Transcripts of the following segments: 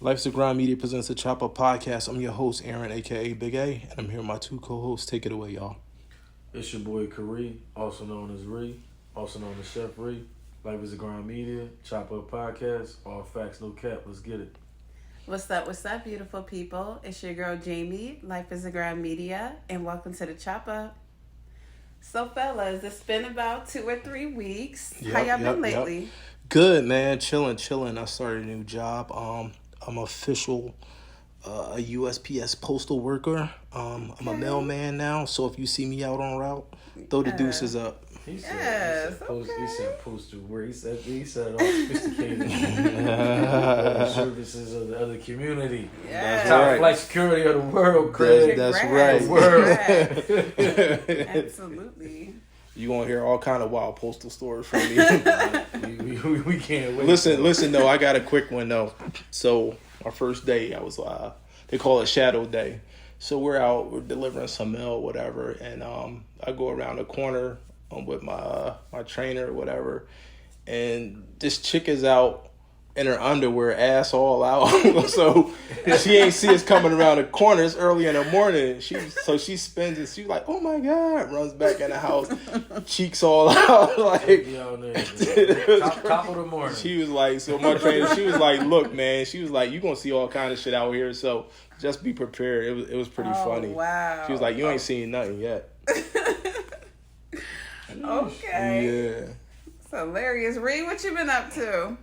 Life's a Grind Media presents the Chop Up Podcast. I'm your host, Aaron, aka Big A, and I'm here with my two co-hosts. Take it away, y'all. It's your boy Kari, also known as Ree, also known as Chef Ree. Life is a Grind Media, Chop Up Podcast, all facts, no cap. Let's get it. What's up, beautiful people? It's your girl Jamie, Life is a Grind Media, and welcome to the Chop Up. So, fellas, it's been about 2 or 3 weeks. How y'all been lately? Good, man. Chilling. I started a new job. I'm official a USPS postal worker. I'm a mailman now, so if you see me out on route, throw the deuces up. He said postal work. He said all sophisticated services of the other community. Yes. Top flight security of the world, Craig. That's right. Absolutely. You gonna hear all kind of wild postal stories from me. we can't wait. Listen. Though I got a quick one though. So our first day, I was they call it shadow day. So we're delivering some mail, whatever, and I go around the corner with my trainer or whatever, and this chick is out in her underwear, ass all out. So she ain't see us coming around the corner. It's early in the morning. She spins and she's like, "Oh my God!" Runs back in the house, cheeks all out, like top of the morning. She was like, so my trainer, she was like, "Look, man," she was like, "You gonna see all kind of shit out here, so just be prepared." It was pretty funny. Wow. She was like, "You ain't seen nothing yet." Okay. Yeah. It's hilarious. Ree, what you been up to?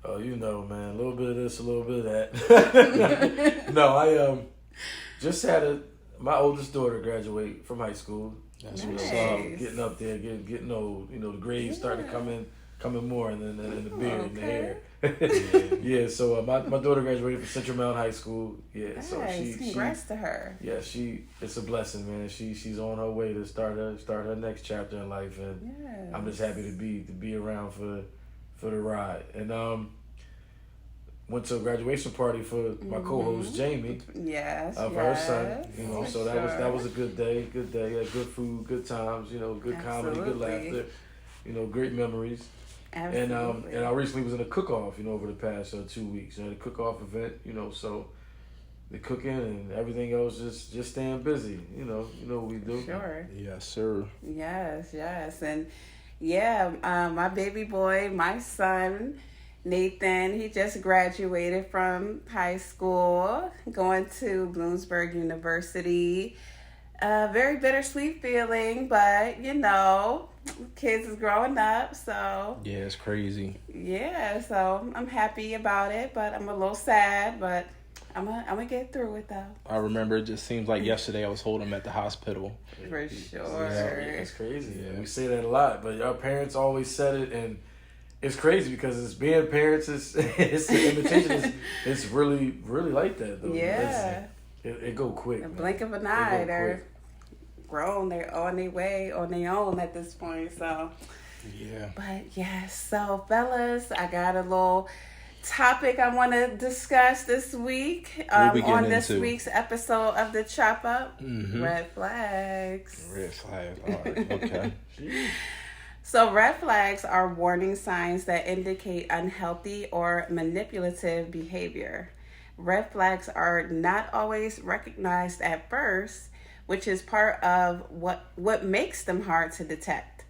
Oh, you know, man, a little bit of this, a little bit of that. No, I just had my oldest daughter graduate from high school. That's nice. what's up. Getting up there, getting old. You know, the grades starting to come in more, and then the beard and the hair. Yeah. So my daughter graduated from Central Mountain High School. Yeah. Nice. So Congrats to her. Yeah, it's a blessing, man. She's on her way to start her next chapter in life, and Yes. I'm just happy to be around for the ride. And went to a graduation party for my co-host Jamie. Yes. For her son. You know, For so that was a good day. Good day. Had good food, good times. You know, good comedy, good laughter. You know, great memories. Absolutely. And I recently was in a cook-off. You know, over the past 2 weeks. You know, the cook-off event. You know, so the cooking and everything else just staying busy. You know what we do. Sure. Yes, sir. Yes. And my baby boy, my son, Nathan, he just graduated from high school, going to Bloomsburg University. Very bittersweet feeling, but kids is growing up, so Yeah, it's crazy. yeah. So I'm happy about it, but I'm a little sad, but I'm gonna get through it though. I remember it just seems like yesterday I was holding him at the hospital. For sure. Yeah, it's crazy. Yeah. We say that a lot, but our parents always said it, and it's crazy because it's being parents. It's the invitation. It's really like that though. Yeah. It go quick. The blink of an eye, they're grown. They're on their way, on their own at this point. So, Yeah. but yes. So, fellas, I got a little topic I want to discuss this week on this week's episode of the Chop Up. Mm-hmm. Red flags. Red flags. All right. Okay. So red flags are warning signs that indicate unhealthy or manipulative behavior. Red flags are not always recognized at first, which is part of what makes them hard to detect.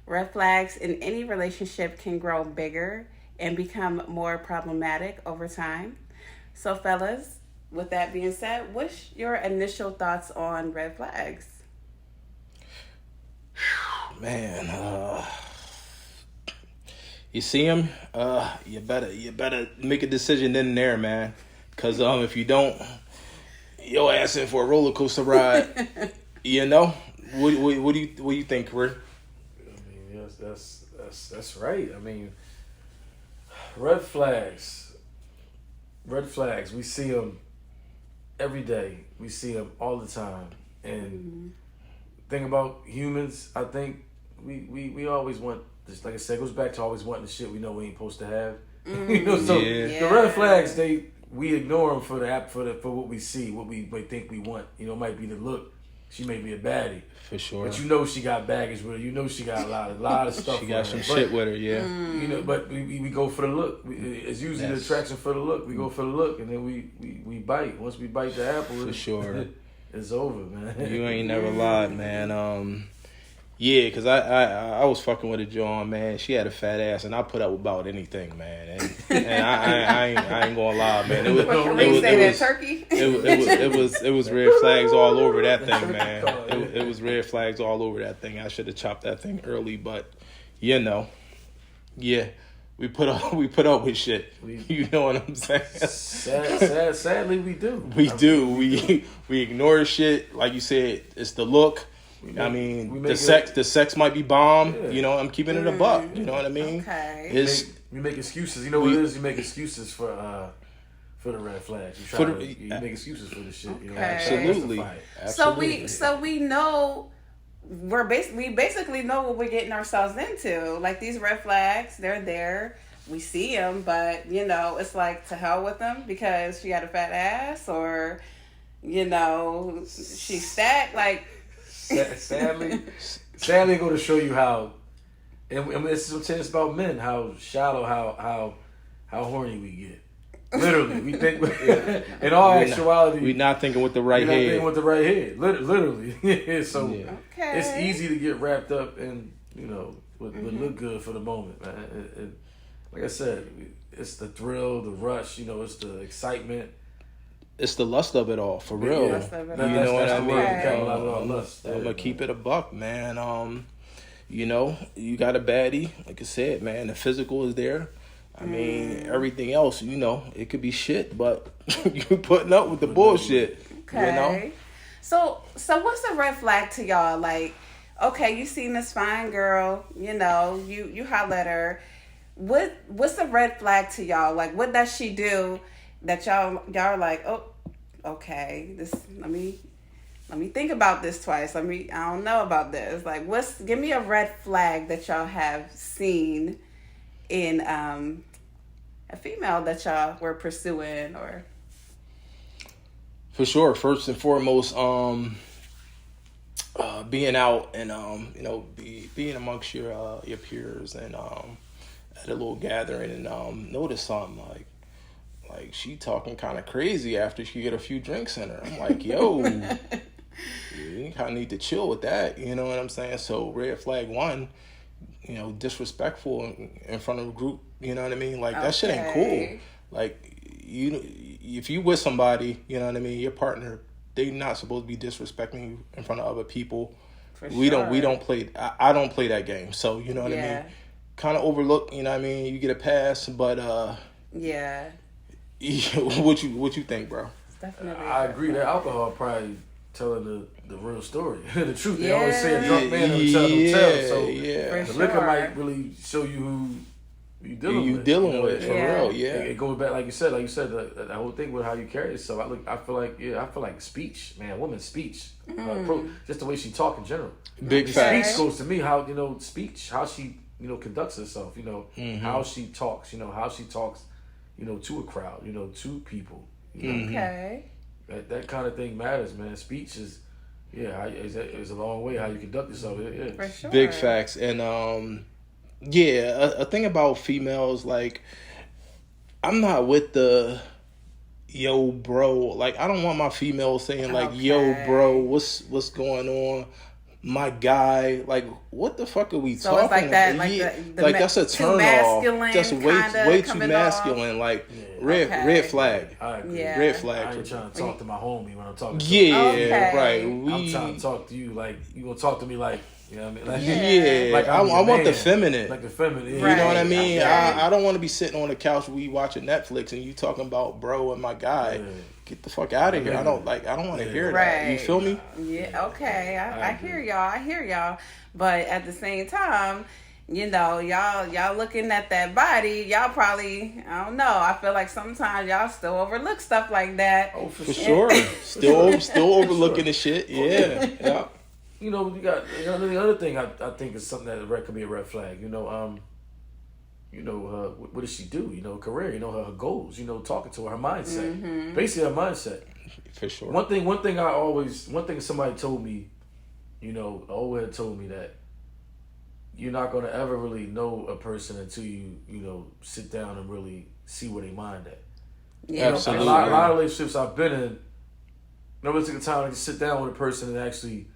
Red flags in any relationship can grow bigger and become more problematic over time. So fellas, with that being said, what's your initial thoughts on red flags? Man, you see him, you better make a decision then and there, man. Cause if you don't, your ass in for a roller coaster ride. You know, what do you think, Rick? I mean, yes, that's right. I mean, red flags. We see them every day. We see them all the time. And thing about humans, I think we always want, just like I said, it goes back to always wanting the shit we know we ain't supposed to have. So the red flags, we ignore them for what we see, what we think we want. It might be the look, she may be a baddie. For sure. But you know she got baggage with her. You know she got a lot of stuff. She got some but, shit with her, yeah. You know, but we go for the look. It's usually the attraction for the look. We go for the look, and then we bite. Once we bite the apple, for sure, it's over, man. You ain't never lied, man. Yeah, because I was fucking with a John, man. She had a fat ass, and I put up with about anything, man. And I ain't gonna lie, man. It was red flags all over that thing, man. It was red flags all over that thing. I should have chopped that thing early, but you know, yeah. We put up with shit. You know what I'm saying? Sadly, we do. We ignore shit. Like you said, it's the look. The sex might be bomb. Yeah. You know, I'm keeping it a buck. You know what I mean? Okay. We make excuses. You know what it is? You make excuses for the red flags. You make excuses for the shit. Okay. You know, Absolutely. So we know we basically know what we're getting ourselves into. Like these red flags, they're there. We see them, but you know, it's like to hell with them because she got a fat ass, or you know, she's stacked. Like sadly, going to show you how. And it's about men, how shallow, how horny we get. Literally, we think in all actuality, we're not thinking with the right head. Thinking with the right head, literally. So it's easy to get wrapped up in what look good for the moment, man. Like I said, it's the thrill, the rush. It's the excitement. It's the lust of it all, for real. You know what I mean? I'm gonna keep it a buck, man. You got a baddie, like I said, man. The physical is there. I mean, everything else, it could be shit, but you putting up with the bullshit. Okay. So what's a red flag to y'all? Like, okay, you seen this fine girl, you holler at her. What's a red flag to y'all? Like, what does she do that y'all are like, oh, okay, let me think about this twice. I don't know about this. Like, give me a red flag that y'all have seen in a female that y'all were pursuing, or for sure. First and foremost, being out and being amongst your peers and at a little gathering and notice something like she talking kind of crazy after she get a few drinks in her. I'm like, yo, you kind of need to chill with that. You know what I'm saying? So red flag one, disrespectful in front of a group. You know what I mean? Like, that shit ain't cool. Like, if you with somebody, you know what I mean, your partner, they not supposed to be disrespecting you in front of other people. We don't play. I don't play that game. So you know what I mean. Kind of overlook. You know what I mean. You get a pass, but what you think, bro? Definitely. I agree that alcohol probably telling the real story, the truth. They always say a drunk man don't tell. So the liquor might really show you who you dealing with. For real. Yeah. It goes back, like you said, the whole thing with how you carry yourself. I feel like speech, man, woman's speech, just the way she talk in general. Big facts. Speech goes to me how speech, how she conducts herself, how she talks, how she talks, to a crowd, to people. Okay. That kind of thing matters, man. Speech is a long way how you conduct yourself. Yeah. For sure. Big facts. And a thing about females, like, I'm not with the yo bro. Like, I don't want my female saying like, yo bro, what's going on? My guy, like, what the fuck are we talking about? So it's like that, like that's a turn off. That's way too masculine. Like, red flag. I agree. Yeah. Red flag. I ain't trying to talk to my homie when I'm talking to right. I'm trying to talk to you like you gonna talk to me like, you know what I mean? Like, I want the feminine. Like the feminine. You know what I mean? I don't want to be sitting on the couch we watching Netflix and you talking about bro and my guy. Yeah. Get the fuck out of here. I don't want to hear that. You feel me? Yeah, okay. I hear y'all. But at the same time, y'all looking at that body, y'all probably, I don't know, I feel like sometimes y'all still overlook stuff like that. Oh, for sure. Still overlooking the shit. Yeah. You got the other thing I think is something that could be a red flag. you know, what does she do? You know, career. You know, her goals. You know, talking to her mindset. Basically, her mindset. For sure. One thing somebody told me, you know, always had told me that you're not gonna ever really know a person until you know, sit down and really see where they mind at. Yeah, Absolutely. A lot of relationships I've been in, nobody took the time to sit down with a person and actually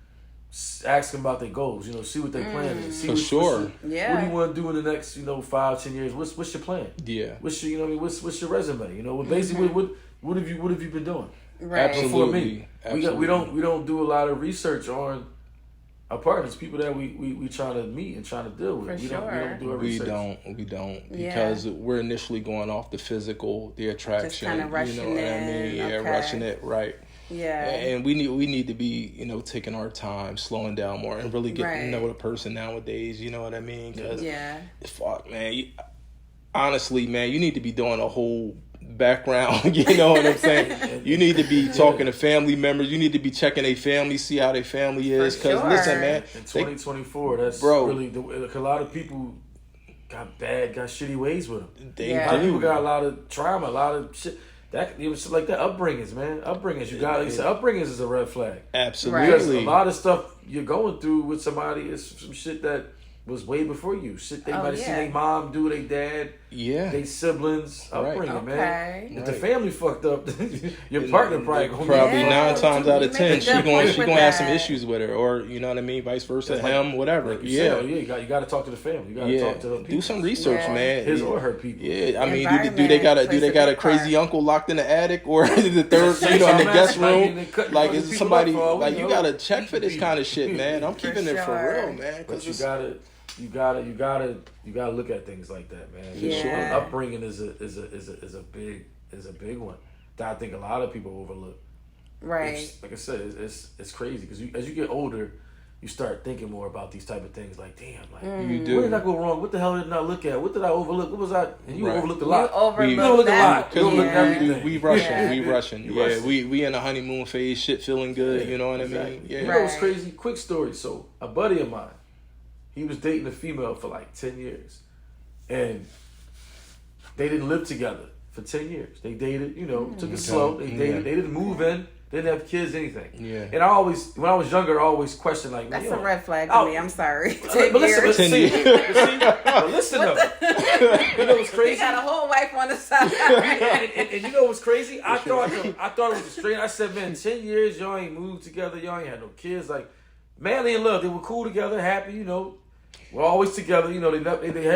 ask them about their goals. You know, see what their plan is. See For what, sure. What do you want to do in the next, you know, 5-10 years? What's your plan? Yeah. What's your, you know, what I mean, what's your resume? You know, basically, what have you been doing? Right. Before me, Absolutely. we don't do a lot of research on our partners, people that we trying to meet and trying to deal with. For We don't do our We research. don't Yeah. because we're initially going off the physical, the attraction. kinda rushing you know what I mean? it, Yeah, okay. rushing it, right. Yeah. And we need to be, you know, taking our time, slowing down more, and really getting to Right. know the person nowadays. You know what I mean? 'Cause Yeah. fuck, man. Honestly, man, you need to be doing a whole background. You know what I'm saying? You need to be talking to family members. You need to be checking their family, see how their family is. Because sure. listen, man, In 2024, that's Bro. really a lot of people got shitty ways with them. they Yeah. A lot of do. people got a lot of trauma, a lot of shit. That even shit like that. Upbringings, man. Upbringings. You got. Like you said, upbringings is a red flag. Because Absolutely. a lot of stuff you're going through with somebody is some shit that was way before you. Shit they Oh, might have seen yeah. their mom do, their dad, Yeah. their siblings. Right. Upbringing, man. Okay. If the family fucked up, your partner probably gonna Probably Yeah. 9 times out of You 10, make a good point she with gonna have some that. issues with her, or you know what I mean, vice versa, That's like- him, whatever. Like you Yeah, said, you got to talk to the family. You got to talk to the people. do some research, Yeah. man. His or her people. Yeah, I mean, do Environment they got plays a a big crazy part. uncle locked in the attic or the third, Say you know, in the something, guest man. room? They cut Like, fucking is people somebody up for all we like you know. gotta check for this kind of shit, man? I'm keeping it for sure. real, man. But Because you gotta look at things like that, man. Yeah. Upbringing is a big one that I think a lot of people overlook. Right. Which, like I said, it's crazy because as you get older, you start thinking more about these type of things. Like, damn, like you where do. did I go wrong? What the hell did I look at? What did I overlook? What was I? And you Right. overlooked a You lot. overlook We overlook a that. lot. You overlook Yeah. everything. we rushing, Yeah. we rushing. You Yeah, rushing. we in a honeymoon phase, shit feeling good. You know what I Exactly. mean? Yeah. You know what's Right. crazy? Quick story. So a buddy of mine, he was dating a female for like 10 years, and they didn't live together for 10 years. They dated, you know, took it slow. They dated. Yeah. They didn't move in. They didn't have kids, anything. Yeah. And when I was younger, I always questioned like, That's you a know, red flag to Oh. me. I'm sorry. But 10 listen, years. 10 see, years. but listen though. You know what's He crazy? got a whole wife on the side. And you know what's crazy? I thought it was a straight. I said, man, 10 years, y'all ain't moved together, y'all ain't had no kids. Like, madly in love, they were cool together, happy. You know, we're always together. You know,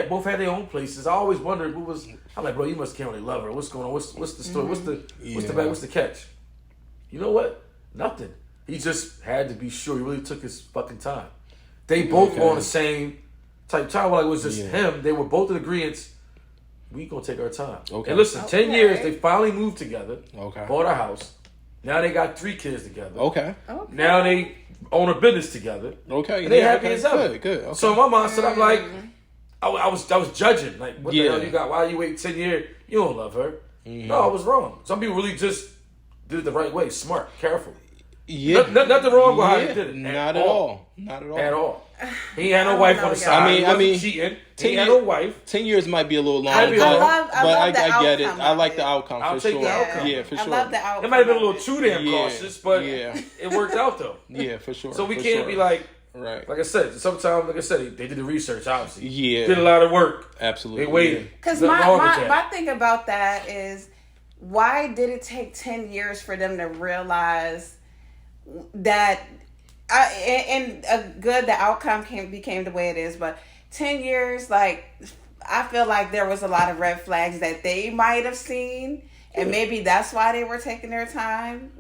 both had their own places. I always wondered what was. I'm like, bro, you must can't really love her. What's going on? What's the story? What's the catch? You know what? Nothing. He just had to be sure. He really took his fucking time. They both were on the same type time. Like it was just him. They were both in agreement. We gonna take our time. Okay. And listen, 10 Okay. years. They finally moved together. Okay. Bought a house. Now they got 3 kids together. Okay. Okay. Now they own a business together. Okay. And they yeah, happy okay. as hell. Good. Okay. So in my mindset, I'm like, I was judging. Like, what the Yeah. hell you got? Why you wait 10 years? You don't love her. No, I was wrong. Some people really just did it the right way. Smart, careful. yeah. Nothing wrong with how he did it. Not at all. Not at all. At all. He had no wife on the know, side. I mean- he wasn't I mean, cheating. 10 He had years- no wife. 10 years might be a little long, I but, love the I get it. outcome I of like it. the outcome I'll for take sure. the outcome. Yeah, for I sure. love the outcome. It might have been a of little it. too damn Yeah. cautious, but Yeah. it worked out though. Yeah, for sure. So we for can't sure. be like Right. I said, sometimes, like I said, they did the research, obviously. Yeah. Did a lot of work. Absolutely. They waited. Because Nothing wrong with my that. thing about that is, why did it take 10 years for them to realize that, the outcome became the way it is, but 10 years, like, I feel like there was a lot of red flags that they might have seen, and maybe that's why they were taking their time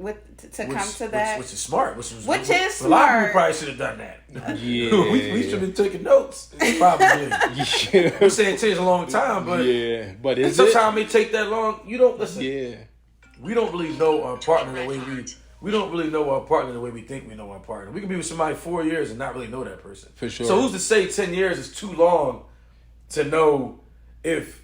to come to that. Which is smart. Which is A lot of smart. people probably should have done that. Yeah. we should have taken notes. Probably. Yeah. I'm saying it takes a long time, but Yeah. But is it? sometimes it take that long. You don't listen. Yeah. We don't really know our partner the way we don't really know our partner the way we think we know our partner. We can be with somebody 4 years and not really know that person. For sure. So who's to say 10 years is too long to know if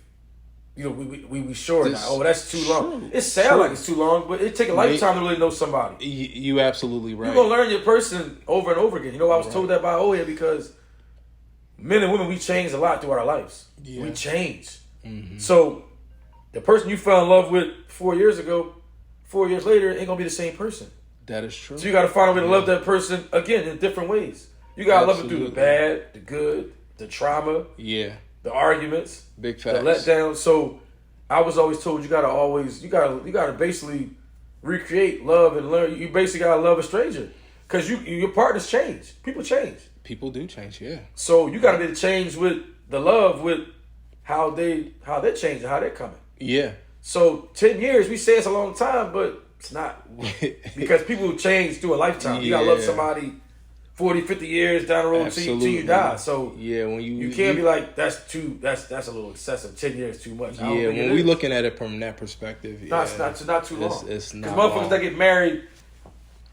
we sure or not? Oh, that's too long. True. It sounds like it's too long, but it take a lifetime to really know somebody. You absolutely right. You're gonna learn your person over and over again. You know, I was told that by Oya because men and women, we change a lot through our lives. Yeah. We change. So the person you fell in love with 4 years ago, 4 years later, ain't gonna be the same person. That is true. So you gotta find a way to love that person again in different ways. You gotta love it through the bad, the good, the trauma, Yeah. the arguments, Big the facts. letdown. So I was always told you gotta basically recreate love and learn. You basically gotta love a stranger because your partners change. People change. People do change, yeah. So you gotta be able to change with the love with how they're changing, how they're coming. Yeah. So 10 years, we say it's a long time, but it's not. Because people change through a lifetime. You gotta love somebody 40, 50 years down the road till you die. So yeah, when you can't be like, that's a little excessive. 10 years too much. Yeah, when we looking at it from that perspective, no, it's not too long. It's not. Because motherfuckers that get married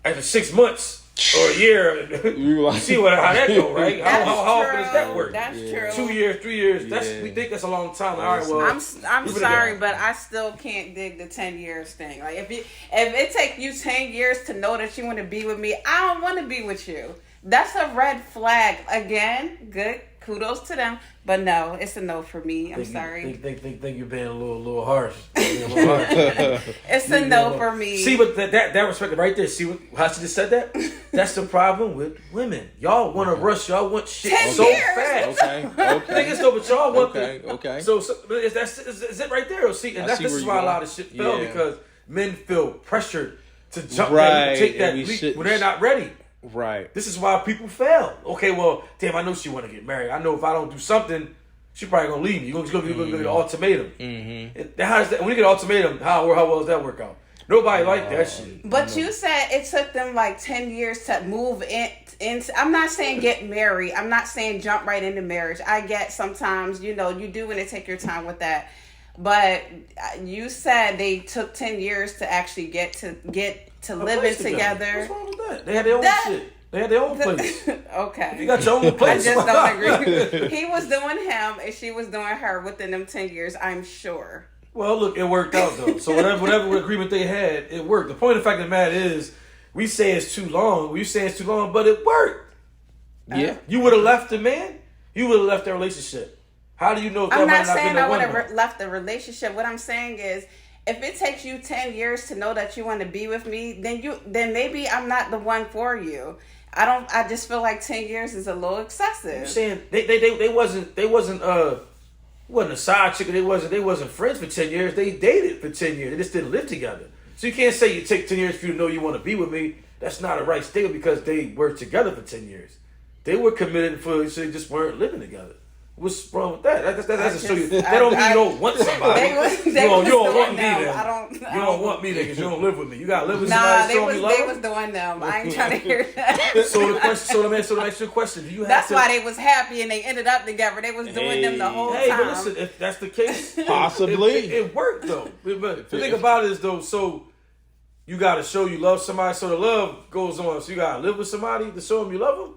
after 6 months or a year, you see how that go, right? How often does that work? That's true. 2 years, 3 years. We think that's a long time. All right, well, I'm sorry, but I still can't dig the 10 years thing. Like if it take you 10 years to know that you want to be with me, I don't want to be with you. That's a red flag. Again, good. Kudos to them. But no, it's a no for me. I'm sorry. Think you're being a little harsh. It's a no for me. See, but that respect right there. See how she just said that? That's the problem with women. Y'all want to rush. Y'all want shit so fast. Okay. Niggas know, but y'all want Okay. So is it right there? See, and this is why a lot of shit fell because men feel pressured to jump ready to take that leap when they're not ready. Right. This is why people fail. Okay, well, damn, I know she want to get married. I know if I don't do something, she probably gonna leave me. You're gonna get an ultimatum. Mm-hmm. How does that? When you get an ultimatum, how well does that work out? Nobody like that shit. But you said it took them like 10 years to move in. I'm not saying get married. I'm not saying jump right into marriage. I get sometimes, you do want to take your time with that. But you said they took 10 years to actually get to living together. What's wrong with that? They had their own shit. They had their own place. Okay. You got your own place. I just don't agree. He was doing him and she was doing her within them 10 years, I'm sure. Well, look, it worked out though. So whatever agreement they had, it worked. The point of the fact of the matter is, we say it's too long. We say it's too long, but it worked. Yeah. You would have left the man. You would have left that relationship. How do you know if that might not be the one? I'm not saying I would have left the relationship. What I'm saying is, if it takes you 10 years to know that you want to be with me, then maybe I'm not the one for you. I just feel like 10 years is a little excessive. You're saying they wasn't a side chick. They wasn't friends for 10 years. They dated for 10 years. They just didn't live together. So you can't say you take 10 years for you to know you want to be with me. That's not a right statement because they were together for 10 years. They were committed so they just weren't living together. What's wrong with that? That doesn't show you. That don't mean you don't want somebody. You don't want me then. You don't want me then because you don't live with me. You gotta live with somebody. They was doing them. I ain't trying to hear that. So let me ask you a question. Do you have That's why they was happy and they ended up together. They was doing them the whole time. But listen, if that's the case, possibly it worked though. But the thing about it is though, so you gotta show you love somebody, so the love goes on. So you gotta live with somebody to show them you love them.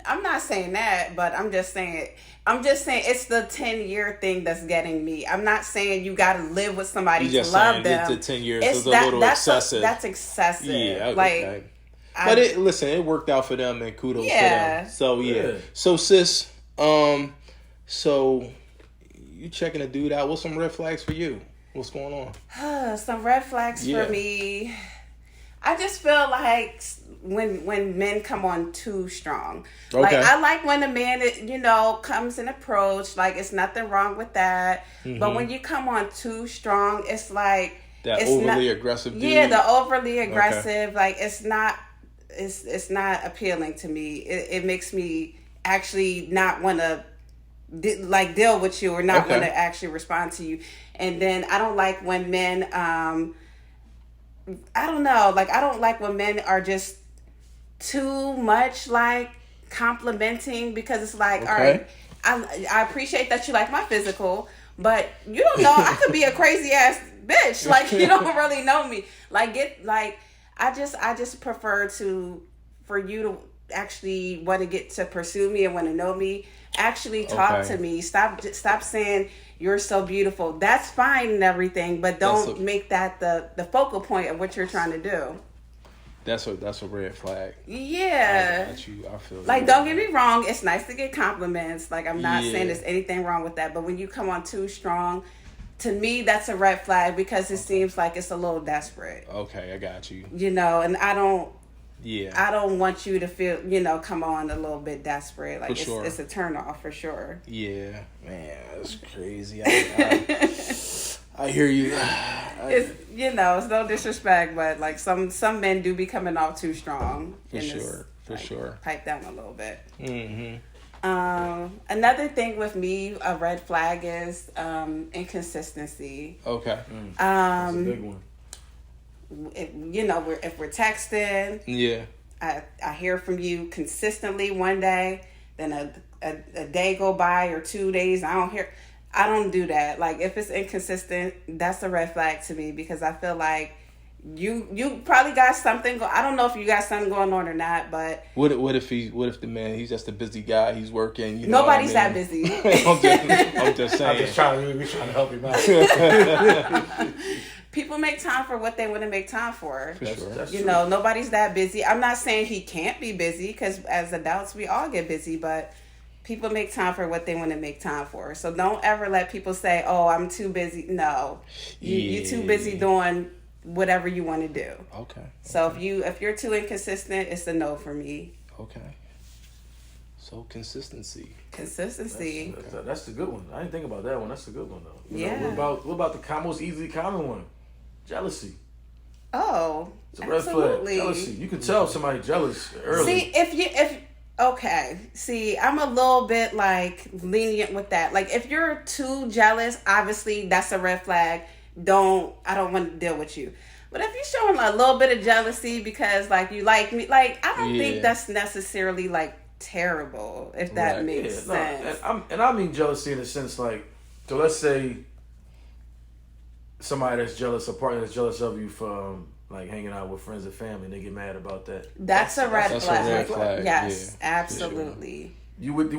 I'm not saying that, but I'm just saying it's the 10-year thing that's getting me. I'm not saying you got to live with somebody to love them. The 10 years is a little excessive. That's excessive. Yeah, okay. But it worked out for them, and kudos to them. So yeah. So sis, so you checking a dude out? What's some red flags for you? What's going on? Some red flags for me. I just feel like when men come on too strong. Okay. Like I like when a man, comes and approach. Like it's nothing wrong with that. Mm-hmm. But when you come on too strong, it's like that overly aggressive dude. Yeah, the overly aggressive. Okay. Like it's not appealing to me. It makes me actually not want to deal with you or not want to actually respond to you. And then I don't like when men I don't know. Like, I don't like when men are just too much, like, complimenting because it's like, all right, I appreciate that you like my physical, but you don't know. I could be a crazy ass bitch. Like, you don't really know me. I just prefer for you to actually want to get to pursue me and want to know me. Actually talk to me. Stop saying you're so beautiful. That's fine and everything, but don't make that the focal point of what you're trying to do. That's a red flag. Yeah. I got you. I feel Like, you. don't get me wrong. It's nice to get compliments. Like, I'm not Yeah. saying there's anything wrong with that. But when you come on too strong, to me, that's a red flag because it seems like it's a little desperate. Okay, I got you. You know, and I don't Yeah. want you to feel, come on a little bit desperate. Like, For sure. it's a turn off for sure. Yeah, man, that's crazy. I hear you. It's it's no disrespect, but like some men do be coming off too strong. For sure. Pipe down a little bit. Mm-hmm. Another thing with me, a red flag is inconsistency. Okay. That's a big one. If we're texting, Yeah. I hear from you consistently one day, then a day go by or 2 days, I don't do that. Like, if it's inconsistent, that's a red flag to me because I feel like you probably got something. I don't know if you got something going on or not, but What if the man, he's just a busy guy, he's working. You know nobody's what I that mean? busy. I'm just saying. We trying to help him out. People make time for what they want to make time for. For sure. That's You true. know, nobody's that busy. I'm not saying he can't be busy because as adults, we all get busy, but people make time for what they want to make time for. So don't ever let people say, oh, I'm too busy. No, you're too busy doing whatever you want to do. Okay. So if you're too inconsistent, it's a no for me. Okay. So consistency. Consistency. That's the good one. I didn't think about that one. That's the good one though. Yeah. What about the most easily common one? Jealousy. Oh, It's a red flag. absolutely. Jealousy. You can tell somebody jealous early. See, okay. See, I'm a little bit like lenient with that. Like, if you're too jealous, obviously that's a red flag. I don't want to deal with you. But if you're showing a little bit of jealousy because like you like me, like I don't think that's necessarily like terrible, if that makes sense. And I mean jealousy in the sense like, so let's say somebody that's jealous, a partner that's jealous of you for like hanging out with friends and family, and they get mad about that. That's a red flag. a red flag. Yes, Yeah, absolutely. You with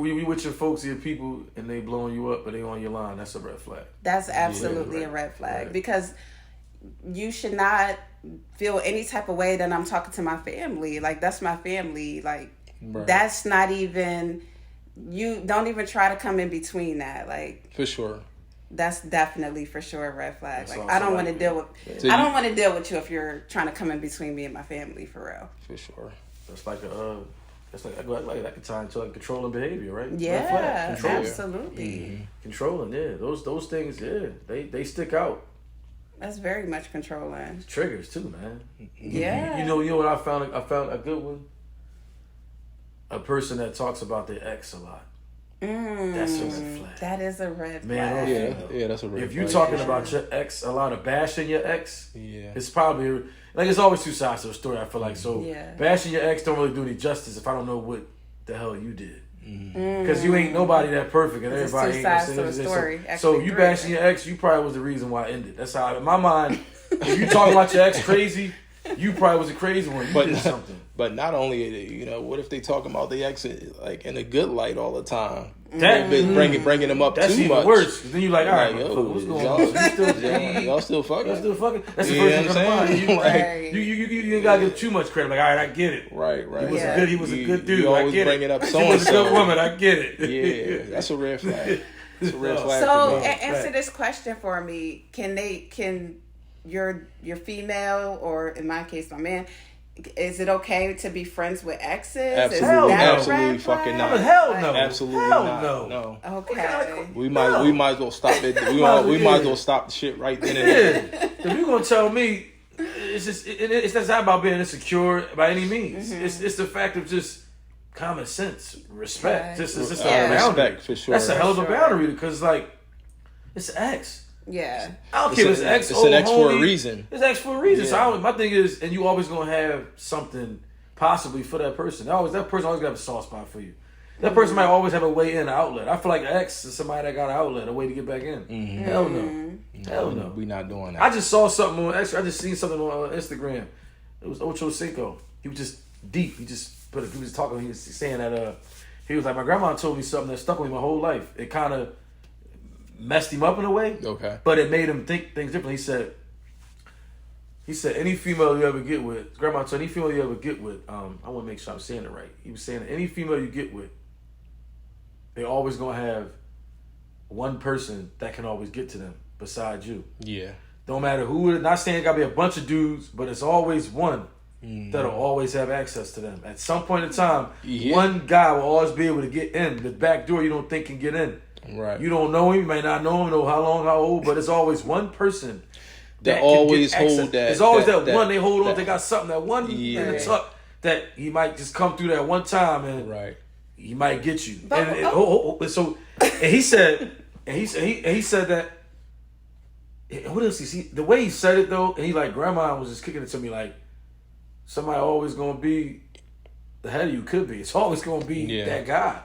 your folks, your people, and they blowing you up, but they on your line. That's a red flag. That's absolutely a red flag because you should not feel any type of way that I'm talking to my family. Like, that's my family. Like, that's not even, you don't even try to come in between that. Like, For sure. that's definitely for sure a red flag. That's Like, also I don't want to like deal it. with, So I don't want to deal with you if you're trying to come in between me and my family, for real. For sure. That's like that could tie into like controlling behavior, right? Red Yeah, flag. Controlling. absolutely. Controlling, yeah. Those things, yeah. They stick out. That's very much controlling. Triggers too, man. Yeah. You know what I found? I found a good one. A person that talks about their ex a lot. That's a red flag. That is a red Man, flag. Yeah, that's a red If you're flag. talking about your ex a lot, of bashing your ex, Yeah. it's probably like it's always two sides to a story. I feel like so Yeah. bashing your ex don't really do any justice if I don't know what the hell you did. Because you ain't nobody that perfect, and It's everybody two ain't gonna sides say to a this. story. So Actually, you three. bashing your ex, you probably was the reason why it ended. That's how, in my mind, if you talking about your ex crazy, you probably was a crazy one. You did something. But not only, what if they talking about the ex like in a good light all the time? That bringing them up that's too even much. worse. 'Cause then you like, all right, Like, yo, motherfucker, what's going y'all- on? So Y'all still fucking? y'all still fucking. That's the You first know thing what I'm come to saying? mind. Right. You ain't gotta give too much credit. Like, all right, I get it. Right. He was a good dude. You I always get bringing it. up She so and was a good so. woman. I get it. Yeah, that's a red flag. It's a red flag. So for me. answer this question for me. Can your female, or in my case my man, is it okay to be friends with exes? Absolutely, Is that a absolutely red fucking flag? not. But hell no. Absolutely Hell not. no. Okay. We might as well stop it. We might as well stop the shit right then and there. Yeah. If you gonna tell me, it's not about being insecure by any means. It's the fact of just common sense, respect. Right. It's just Yeah. a boundary. Respect for sure. That's a hell of a For sure. boundary because like it's an ex. Yeah. I don't care if it's ex. It's an ex for a reason. It's ex for a reason. Yeah. So my thing is, and you always gonna have something possibly for that person. That person always gonna have a soft spot for you. That person might always have a way in, an outlet. I feel like an ex is somebody that got an outlet, a way to get back in. Hell no. Hell no. We not doing that. I just saw something on I just seen something on Instagram. It was Ocho Cinco. He was just deep. He was talking. He was saying that he was like, my grandma told me something that stuck with me my whole life. It kind of messed him up in a way. Okay. But it made him think things differently. He said, He said, any female you ever get with, Grandma told any female you ever get with, I want to make sure I'm saying it right. He was saying that any female you get with, they always going to have one person that can always get to them besides you. Yeah. Don't matter who, not saying it got to be a bunch of dudes, but it's always one that'll always have access to them. At some point in time, one guy will always be able to get in. The back door you don't think can get in. Right. You don't know him, you may not know him, know how long, how old, but it's always one person that always hold that. There's always that one they hold on. They got something, that one in the tuck that he might just come through that one time and he might get you. And he said that. What else? He the way he said it though, and he like Grandma was just kicking it to me like somebody always gonna be ahead of you. Could be. It's always gonna be that guy.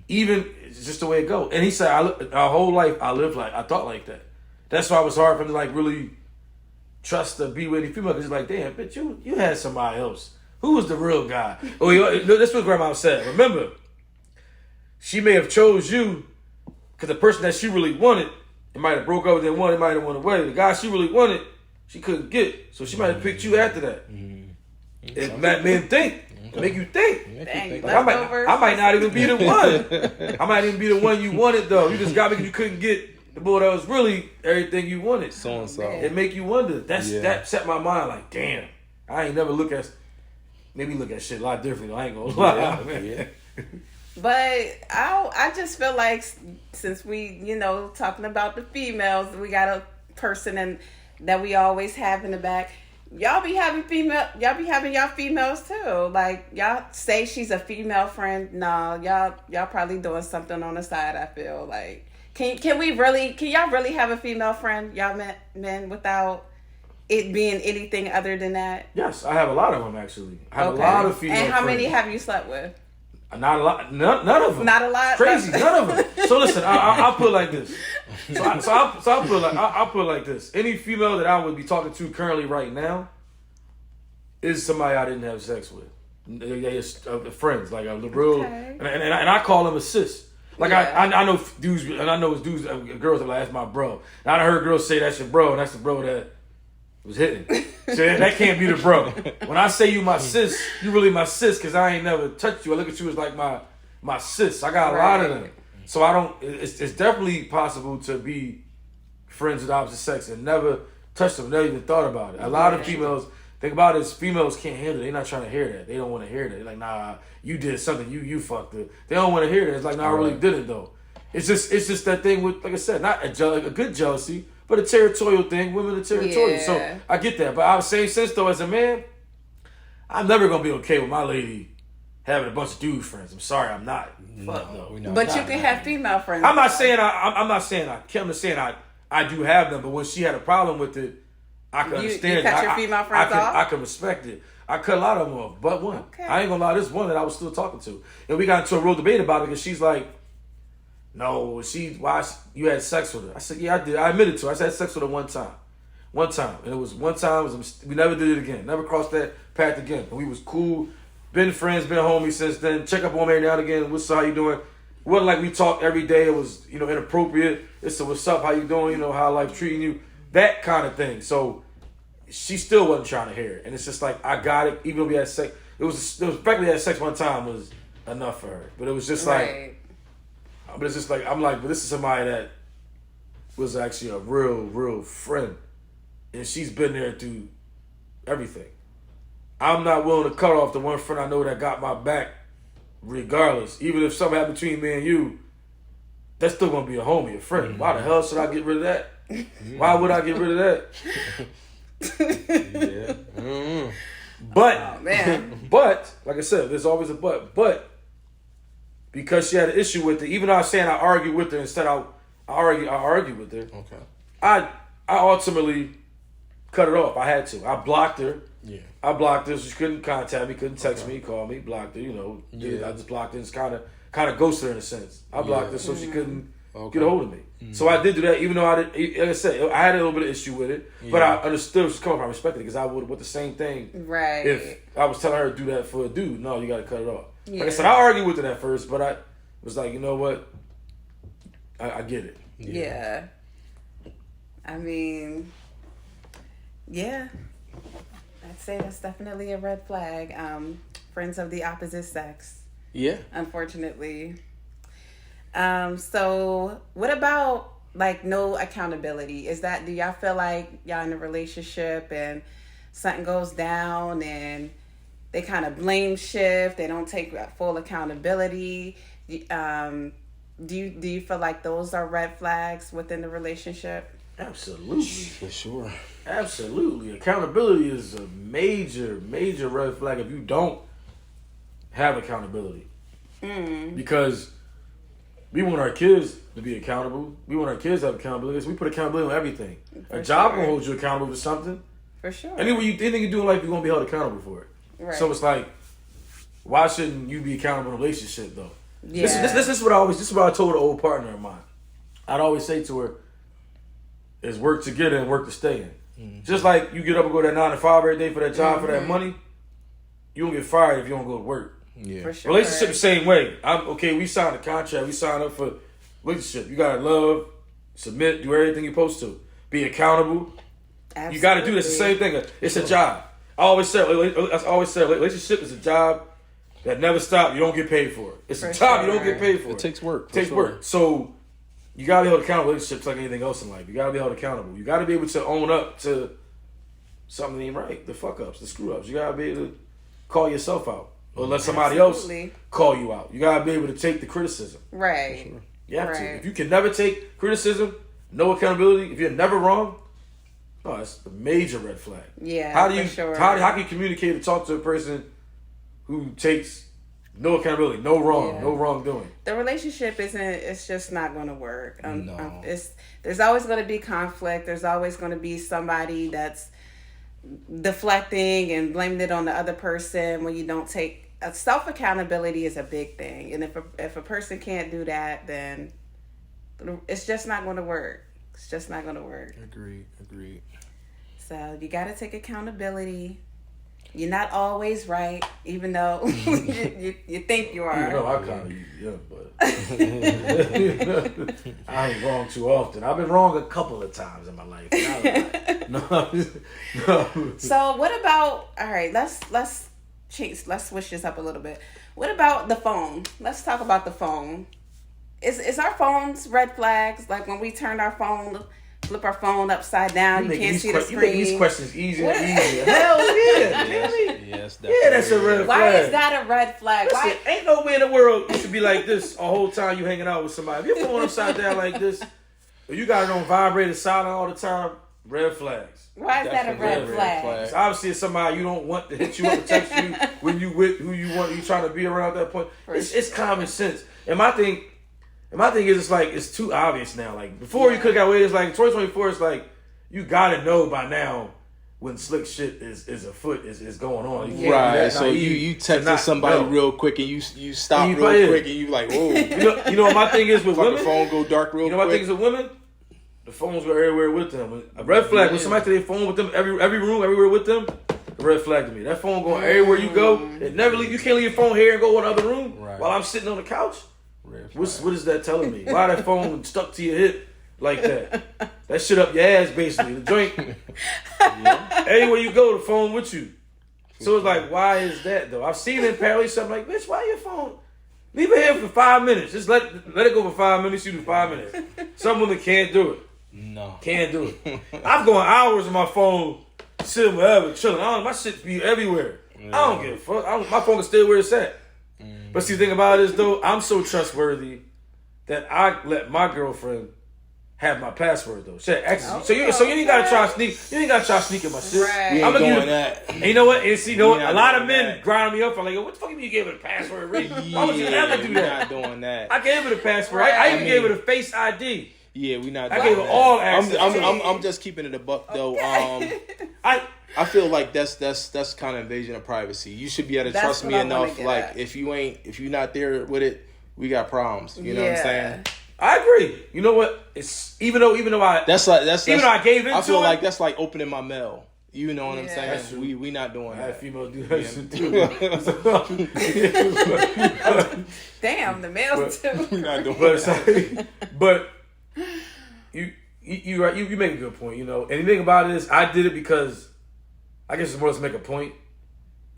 Even it's just the way it go. And he said, our whole life I thought like that. That's why it was hard for him to like really trust to be with any female because he's like, damn, bitch, you had somebody else. Who was the real guy? That's what Grandma said. Remember, she may have chose you because the person that she really wanted, it might have broke up with that one, it might have went away. The guy she really wanted, she couldn't get. So she might have picked you after that. It made think. Make you think. Dang, like, I might not even be the one. I might even be the one you wanted though. You just got me because you couldn't get the boy that was really everything you wanted. So and so. It make you wonder. That set my mind like, damn. I ain't never look at shit a lot different. I ain't gonna lie. Yeah. But I just feel like since we, talking about the females, we got a person that we always have in the back. Y'all be having y'all females too. Like y'all say she's a female friend. No, y'all probably doing something on the side. I feel like can y'all really have a female friend, y'all men, without it being anything other than that? Yes, I have a lot of them actually. I have a lot of female. And how friends. many have you slept with? Not a lot. None of them. Not a lot. Crazy. None of them. So listen, I'll put it like this. I'll put it like this. Any female that I would be talking to currently right now is somebody I didn't have sex with. They friends, like the real, and I call them a sis. Like I know dudes, and I know it's dudes, girls that like that's my bro. And I heard girls say that's your bro, and that's the bro that was hitting. So that can't be the bro. When I say you my sis, you really my sis because I ain't never touched you. I look at you as like my sis. I got a lot of them. So I don't. It's definitely possible to be friends with opposite sex and never touch them, never even thought about it. A lot of females think about it. Females can't handle it. They're not trying to hear that. They don't want to hear that. They're like, nah, you did something. You fucked it. They don't want to hear that. It's like, nah, I really didn't though. It's just that thing with, like I said, not a good jealousy, but a territorial thing. Women are territorial. Yeah. So I get that. But I was saying sense though, as a man, I'm never gonna be okay with my lady having a bunch of dude friends. I'm sorry, I'm not. Fuck no. But you can have female friends. I'm not saying I'm just saying I do have them, but when she had a problem with it, I can understand. You cut your female friends off? I can respect it. I cut a lot of them off, but one. Okay. I ain't gonna lie, this one that I was still talking to. And we got into a real debate about it because she's like, no, why you had sex with her? I said, yeah, I did. I admitted to her. I had sex with her one time. And it was one time, we never did it again. Never crossed that path again. And we was cool, been friends, been homies since then. Check up on me every now and again. What's up, how you doing? It wasn't like we talked every day. It was, inappropriate. It's a what's up, how you doing? How life treating you? That kind of thing. So she still wasn't trying to hear it. And it's just like, I got it. Even though we had sex, it was the fact we had sex one time was enough for her. But it was just like, but it's just like, I'm like, but this is somebody that was actually a real friend. And she's been there through everything. I'm not willing to cut off the one friend I know that got my back regardless. Even if something happened between me and you, that's still going to be a homie, a friend. Mm-hmm. Why the hell should I get rid of that? Why would I get rid of that? Yeah. Mm-hmm. But, like I said, there's always a but. But, because she had an issue with it, even though I was saying I argued with her, instead I argued with her. Okay. I ultimately cut it off. I had to. I blocked her. Yeah. I blocked her. She couldn't contact me, couldn't text me, call me, blocked her, Yeah. I just blocked her and kind of ghosted her in a sense. I blocked her so she couldn't get a hold of me. Mm-hmm. So I did do that, even though like I said, I had a little bit of issue with it, but I understood where she's coming from. I respected it because I would have with the same thing. Right. If I was telling her to do that for a dude, no, you got to cut it off. Yeah. Like I said, I argued with it at first, but I was like, you know what? I get it. Yeah. I mean, yeah. say that's definitely a red flag. Friends of the opposite sex, Yeah. unfortunately. So what about like no accountability? Do y'all feel like y'all in a relationship and something goes down and they kind of blame shift, they don't take full accountability? Do you feel like those are red flags within the relationship? Absolutely. For sure. Absolutely. Accountability is a major, major red flag if you don't have accountability. Because we want our kids to be accountable. We want our kids to have accountability. So we put accountability on everything. A job will hold you accountable for something. For sure. Anything you do in life, you're going to be held accountable for it. Right. So it's like, why shouldn't you be accountable in a relationship, though? Yeah. This is what I told an old partner of mine. I'd always say to her, is work to get in and work to stay in. Just like you get up and go to that 9 to 5 every day for that job, for that money, you don't get fired if you don't go to work. Yeah. For sure. Relationship the same way. We signed a contract, we signed up for relationship. You gotta love, submit, do everything you're supposed to. Be accountable. Absolutely. You gotta do this. The same thing. It's a job. I always say relationship is a job that never stops. You don't get paid for it. It's a job you don't get paid for. It takes work. It takes work. So you gotta be held accountable. Relationships like anything else in life. You gotta be held accountable. You gotta be able to own up to something that ain't right. The fuck ups, the screw ups. You gotta be able to call yourself out. Or let somebody else call you out. You gotta be able to take the criticism. Right. You have to. If you can never take criticism, no accountability, if you're never wrong, it's a major red flag. Yeah. How do you for sure. how can you communicate and talk to a person who takes no accountability, no wrongdoing? The relationship it's just not going to work. No. There's always going to be conflict. There's always going to be somebody that's deflecting and blaming it on the other person when you don't take self accountability is a big thing. And if a person can't do that, then it's just not going to work. It's just not going to work. Agreed. So you got to take accountability. You're not always right, even though you think you are. You know, I kind of but I ain't wrong too often. I've been wrong a couple of times in my life. No. So what about? All right, let's switch this up a little bit. What about the phone? Let's talk about the phone. Is our phones red flags? Like when we turn our phone, flip our phone upside down, you can't see the screen. You make these questions easier and easier. Hell yeah. Yes, Yeah, that's a red flag. Why is that a red flag? Listen, ain't no way in the world you should be like this a whole time you hanging out with somebody. If your phone upside down like this, or you got it on vibrator silent all the time, red flags. Why is that a red flag? It's obviously it's somebody you don't want to hit you up and text you when you with who you want, you trying to be around at that point. It's common sense. And my thing is, it's like, it's too obvious now. Like, before you could have got away, it's like, 2024, it's like, you gotta know by now when slick shit is afoot, is going on. You Right, so you texted somebody real quick and you stop real quick and you like, whoa. You know what my thing is with women? The phone go dark real quick. You know what my thing is with women? The phones go everywhere with them. A red flag, when somebody take their phone with them, every room, everywhere with them, a red flag to me. That phone going everywhere you go. It never leave. You can't leave your phone here and go in another room while I'm sitting on the couch. What is that telling me? Why that phone stuck to your hip like that? That shit up your ass, basically. The joint. Anywhere you go, the phone with you. So it's like, why is that though? I've seen it in Paris. Something like, bitch, why your phone? Leave it here for 5 minutes. Just let it go for 5 minutes. You do 5 minutes. Some women can't do it. No, can't do it. I've gone hours on my phone, sitting wherever, chilling. My shit be everywhere. I don't give a fuck. My phone can stay where it's at. But see, the thing about it is, though, I'm so trustworthy that I let my girlfriend have my password, though. So you ain't gotta try to sneak. You ain't gotta try sneaking my shit. Right. I'm doing that. And you know what? And see, a lot of men grind me up. I'm like, what the fuck you mean you gave her the password? Why would you ever do that? We're not doing that. I gave her the password. I even gave her the Face ID. Yeah, we not. I gave her all access. I'm just keeping it a buck though. I feel like that's kind of invasion of privacy. You should be able to trust me enough. Like if you're not there with it, we got problems. You know what I'm saying? I agree. You know what? It's even though I even though I gave into it, I feel like that's like opening my mail. You know what I'm saying? We not doing that. I had females do that shit too. Damn, the males too. We not doing that. But you make a good point. You know, and the thing about it is, I did it because I guess it's more to make a point.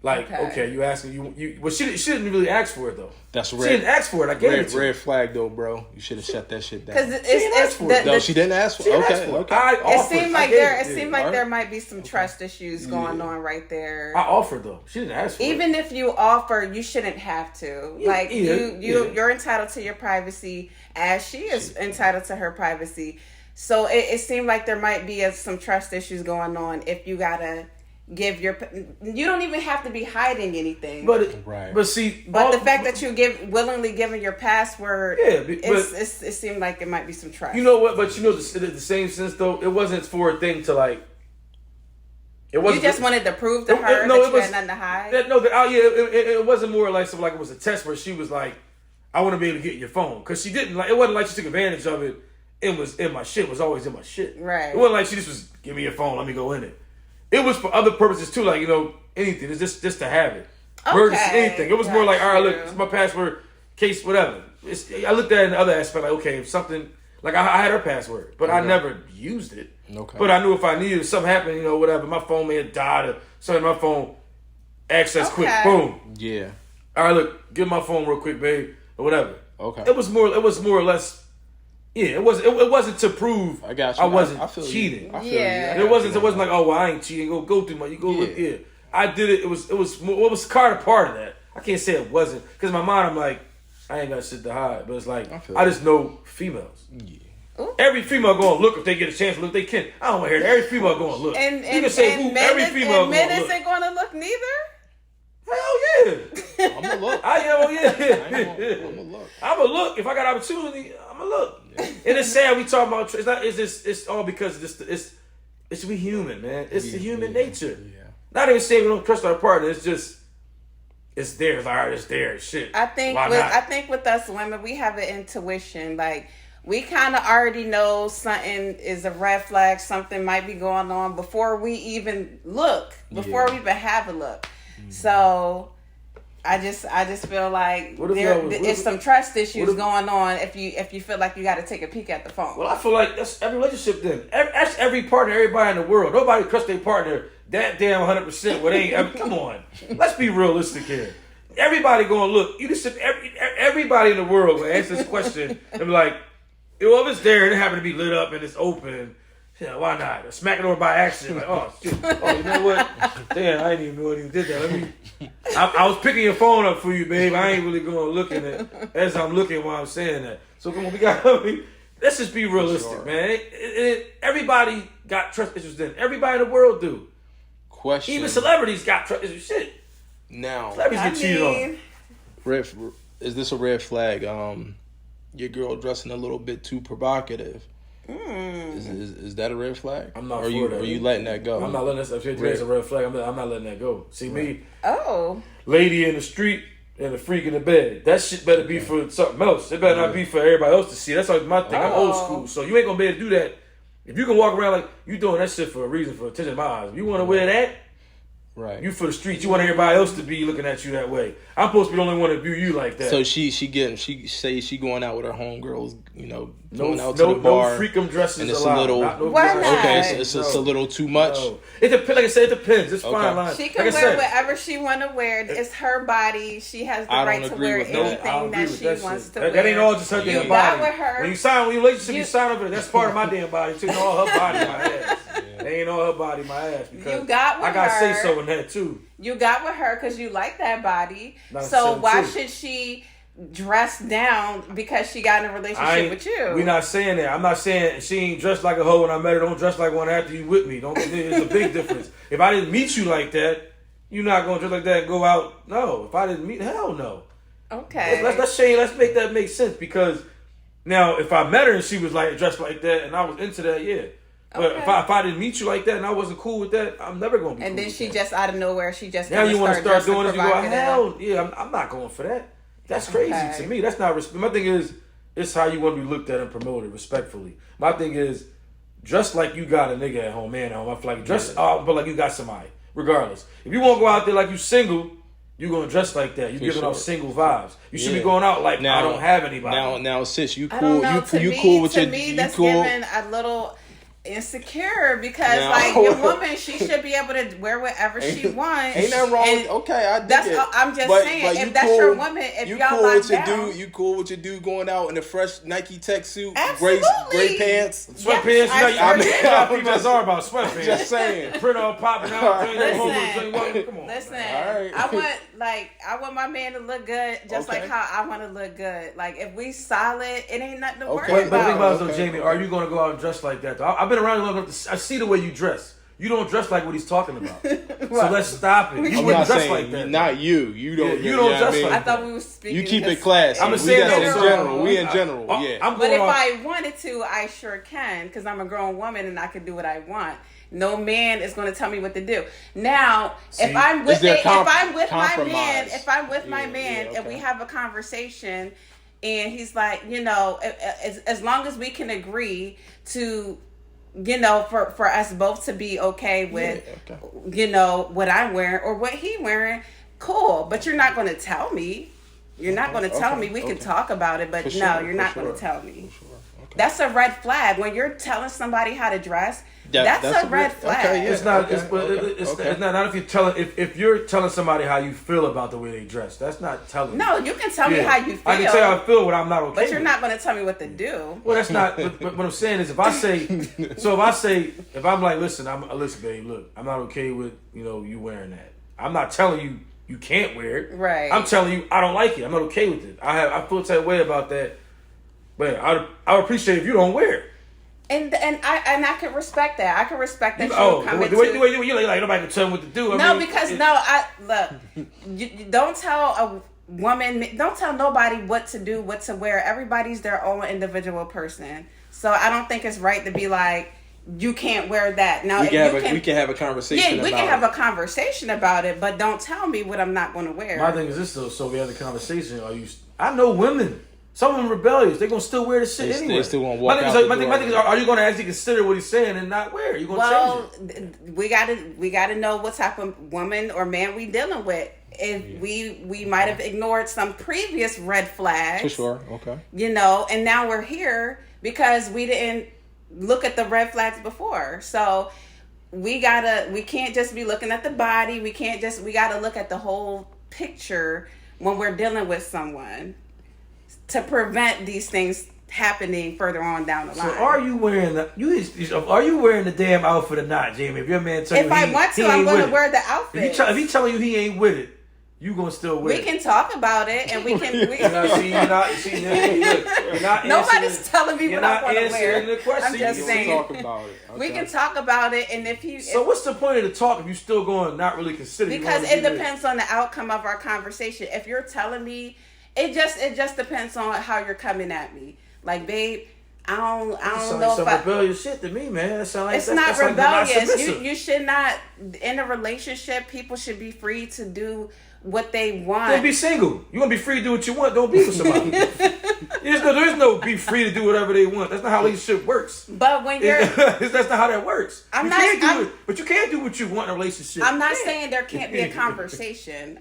Like, okay, you asking you. Well, she didn't really ask for it though. That's She didn't ask for it. I gave it to her. Red flag though, bro. You should have shut that shit down. Because She didn't ask for it. Okay. It seemed like there might be some trust issues going on right there. I offered though. She didn't ask for it. Even if you offer, you shouldn't have to. You're entitled to your privacy, as she is entitled to her privacy. So it seemed like there might be some trust issues going on if you gotta give your. You don't even have to be hiding anything. But the fact that you willingly giving your password, it seemed like it might be some trust. You know what? But the same sense though, it wasn't for a thing to like. It wasn't. You just wanted to prove to her that you had nothing to hide. It wasn't more like something like it was a test where she was like, "I want to be able to get your phone," because she didn't like. It wasn't like she took advantage of it. It was in my shit. Was always in my shit. Right. It wasn't like she just was give me your phone. Let me go in it. It was for other purposes too, like anything. It's just to have it. Emergency, anything. It was more like, all right, look, it's my password, case, whatever. I looked at it in the other aspect, like, okay, if something, like I had her password, but I never used it. Okay. But I knew if I needed, if something happened, whatever, my phone may have died or something, my phone, access quick, boom. Yeah. All right, look, give my phone real quick, babe, or whatever. Okay. It was more or less. Yeah, it wasn't to prove I got you. I wasn't I feel cheating. I feel you. It wasn't like, oh well, I ain't cheating. Go through look. I did it. It was more, what was kind of part of that. I can't say it wasn't because in my mind I'm like, I ain't got shit to hide. But it's like I just know females. Yeah. Ooh. Every female gonna look if they get a chance to look. They can. I don't want to hear that. Every female gonna look. And you can say who every female gonna men look. isn't gonna look neither. Hell yeah. I'm gonna look. I am. I'm gonna look. I'm gonna look. If I got opportunity, I'm gonna look. Yeah. And it's sad we talk about. It's not. It's all because it's we human, man. It's the human nature. Yeah. Not even saying we don't trust our partner. It's just. It's there. It's like, all right, it's there. Shit. I think with us women, we have an intuition. Like we kind of already know something is a red flag. Something might be going on before we even look. Before we even have a look. Mm-hmm. So. I just feel like it's some trust issues going on if you feel like you got to take a peek at the phone. Well, I feel like that's every relationship then. That's every partner, everybody in the world. Nobody trusts their partner that damn 100%. Well, they come on. Let's be realistic here. Everybody gonna look. You just everybody in the world will answer this question and be like, well, if it's there and it happened to be lit up and it's open. Yeah, why not? Smack it over by accident. Like, oh, shit. Oh, you know what? Damn, I didn't even know he did that. I was picking your phone up for you, babe. I ain't really going to look at it as I'm looking while I'm saying that. So, come on, let's just be realistic, man. Everybody got trust issues then. Everybody in the world do. Question. Even celebrities got trust issues. Shit. Now. Celebrities get cheated on. Is this a red flag? Your girl dressing a little bit too provocative. Is that a red flag? I'm not. Are you letting that go? I'm not letting that. If it's a red flag, I'm not letting that go. See me. Oh. Lady in the street and a freak in the bed. That shit better be for something else. It better not be for everybody else to see. That's like my thing. I'm old school, so you ain't gonna be able to do that. If you can walk around like you doing that shit for a reason, for attention in my eyes. If you want to wear that. Right. You for the streets. You want everybody else to be looking at you that way. I'm supposed to be the only one to view you like that. So she say she going out with her homegirls, going out to the bar. No freakum dresses and it's allowed. A little. Why not? Okay, so it's just a little too much. No. It depends. Like I said, it depends. It's fine line. She can wear whatever she want to wear. It's her body. She has the right to wear anything that she wants to wear. That ain't all just her damn body. With her. When you sign with your relationship, you sign up for it. That's part of my damn body. Taking all her body, my ass. They ain't all her body, my ass. Because you got with I gotta her. say so in that too. You got with her because you like that body. So why should she dress down because she got in a relationship with you? We're not saying that. I'm not saying she ain't dressed like a hoe when I met her. Don't dress like one after you with me. There's a big difference. If I didn't meet you like that, you're not gonna dress like that and go out. No. If I didn't meet, hell no. Okay. Let's make that make sense because now if I met her and she was like dressed like that and I was into that, yeah. But if I didn't meet you like that and I wasn't cool with that, I'm never gonna be. And cool then she that. just out of nowhere, she just now you want to start doing this. You go, hell yeah, I'm not going for that. That's crazy to me. That's not respect. My thing is, it's how you want to be looked at and promoted respectfully. My thing is, dress like you got a nigga at home, man at home. I feel like dress, but like you got somebody. Regardless, if you want to go out there like you single, you gonna dress like that. You giving off single vibes. You should be going out like I don't have anybody. Now, sis, you cool? You cool with your? To me, that's cool? giving a little. insecure because No. like your woman, she should be able to wear whatever she wants. Ain't nothing wrong And with okay, I dig that's it. I'm just saying, if that's your woman, if you y'all cool lock with your down, dude, you cool with your dude going out in a fresh Nike tech suit, Absolutely. gray pants. Sweatpants, Yes, you know, I I mean, sure you know, do. females are about sweatpants. Just saying. Print on popping out. Listen. Come on. Listen, Alright. I want my man to look good just Okay. like how I want to look good. Like if we solid, it ain't nothing to Okay. worry But the thing about. about it, though, Jamie, are you going to go out and dress like that? Though? I've been around you long enough to I see the way you dress. You don't dress like what he's talking about. So let's stop it. You I'm wouldn't not dress saying like that. not you. You don't. Yeah, you know don't what I dress mean? like I thought we were speaking. You keep it just- classy. I'm We saying that's that in so- general. We in general. I'm Yeah. But going if off- I wanted to, I sure can because I'm a grown woman and I can do what I want. No man is going to tell me what to do. Now, if I'm with is there if I'm with my compromise? man, if I'm with my Yeah, man yeah, and we okay. have a conversation, and he's like, you know, as long as we can agree to, you know, for us both to be okay with, Yeah, okay. you know, what I'm wearing or what he wearing, cool. But you're not going to tell me. You're not going to tell Okay, me. We can okay. talk about it, but For no, sure, you're for not going sure, to tell me. for sure. Okay. That's a red flag. When you're telling somebody how to dress, That's that's a red red- flag. okay, yeah. It's not. Okay, It's, but okay, it's, okay. it's not if you're telling. If you're telling somebody how you feel about the way they dress, that's not telling. No, you can tell me Yeah. how you feel. I can tell you how I feel when I'm not okay. but you're with not going to tell me what to do. Well, that's not. But what I'm saying is, if I'm like, listen, listen, babe, look, I'm not okay with you wearing that. I'm not telling you you can't wear it. Right. I'm telling you I don't like it. I'm not okay with it. I feel that way about that. But I would appreciate if you don't wear it. And I can respect that. I can respect that. The way you like nobody can tell me what to do. You don't tell a woman, don't tell nobody what to do, what to wear. Everybody's their own individual person. So I don't think it's right to be like, you can't wear that. Now We can have a conversation. Yeah, we can have a conversation about it, but don't tell me what I'm not going to wear. My thing is this though. So we have the conversation. I know women. Some of them rebellious. They're gonna still wear the shit anyway. They still won't walk out My thing is, are you gonna actually consider what he's saying and not wear it? You gonna change it? we gotta know what type of woman or man we dealing with. If we might have ignored some previous red flags. For sure. Okay. And now we're here because we didn't look at the red flags before. So we can't just be looking at the body. We gotta look at the whole picture when we're dealing with someone to prevent these things happening further on down the line. So are you wearing the damn outfit or not, Jamie? If your man tells you if I want to, I'm going to wear the outfit. If he telling you he ain't with it, you gonna still wear it. We can talk about it, and we can. You're not Nobody's telling me what I want to wear. The question. I'm just saying. Talk about it. Okay. We can talk about it, and So what's the point of the talk if you still going not really consider? Because it depends on the outcome of our conversation. If you're telling me, it just depends on how you're coming at me. Like, babe, I don't know if rebellious shit to me, man. That sound like it's not rebellious. Like You should not, in a relationship, people should be free to do what they want. Don't be single. You want to be free to do what you want. Don't be with somebody. There is no be free to do whatever they want. That's not how relationship works. But when you're, that's not how that works. But you can't do what you want in a relationship. I'm not saying there can't be a conversation.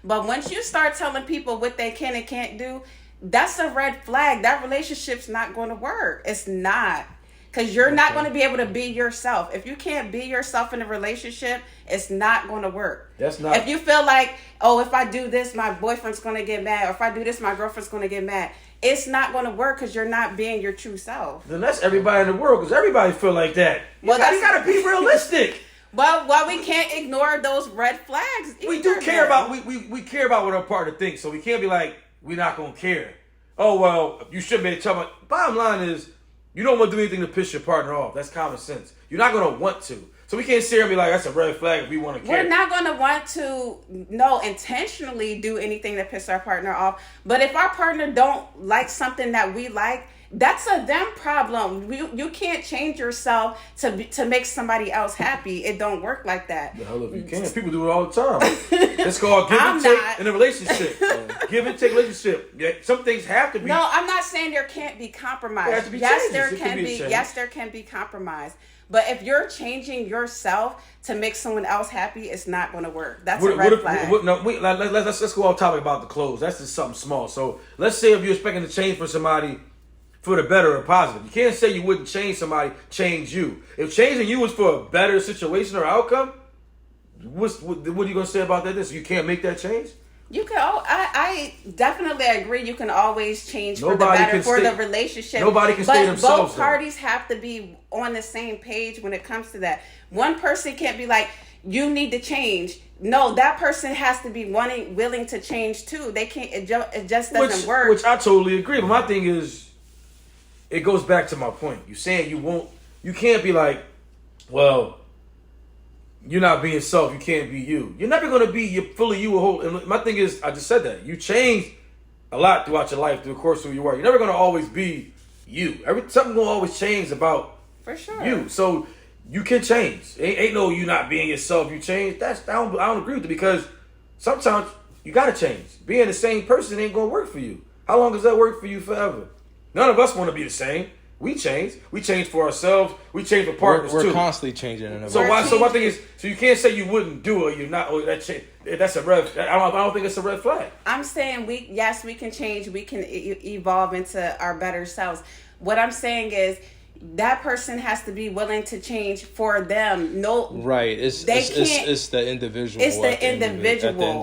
But once you start telling people what they can and can't do, that's a red flag. That relationship's not going to work. It's not. Because you're not going to be able to be yourself. If you can't be yourself in a relationship, it's not going to work. That's not. If you feel like, oh, if I do this, my boyfriend's going to get mad. Or if I do this, my girlfriend's going to get mad. It's not going to work because you're not being your true self. Then that's everybody in the world because everybody feel like that. You got to be realistic. Well, we can't ignore those red flags. We do care about we care about what our partner thinks, so we can't be like we're not gonna care. Oh well, you should be telling. Bottom line is, you don't want to do anything to piss your partner off. That's common sense. You're not gonna want to, so we can't sit here and be like that's a red flag if we want to care. We're not gonna want to intentionally do anything to piss our partner off. But if our partner don't like something that we like, that's a them problem. You can't change yourself to make somebody else happy. It don't work like that. The hell if you can. People do it all the time. It's called give and take in a relationship. Give and take relationship. Yeah, some things have to be. No, I'm not saying there can't be compromise. There has to be Yes, changes. there It can can be be. a change. Yes, there can be compromise. But if you're changing yourself to make someone else happy, it's not going to work. That's a red flag. Let's go off topic about the clothes. That's just something small. So let's say if you're expecting to change for somebody for the better or positive. You can't say you wouldn't change somebody, change you. If changing you was for a better situation or outcome, what are you gonna say about that? This you can't make that change. You can. I definitely agree. You can always change for the better for the relationship. Nobody can stay themselves. Both parties have to be on the same page when it comes to that. One person can't be like, "You need to change." No, that person has to be willing to change too. They can't. It just doesn't work. Which I totally agree. But my thing is, it goes back to my point. You saying you won't. You can't be like, well, you're not being self. You can't be you. You're never gonna be fully you. And my thing is, I just said that you changed a lot throughout your life, through the course of who you are. You're never gonna always be you. Something gonna always change about for sure you. So you can change. Ain't no you not being yourself. You change. I don't agree with it because sometimes you gotta change. Being the same person ain't gonna work for you. How long does that work for you forever? None of us want to be the same. We change. We change for ourselves. We change for partners too. We're constantly changing. So my thing is, so you can't say you wouldn't do it. You're not. Oh, that's a red. I don't think it's a red flag. I'm saying we can change. We can evolve into our better selves. What I'm saying is that person has to be willing to change for them. No, right. It's the individual. It's the individual. At the end of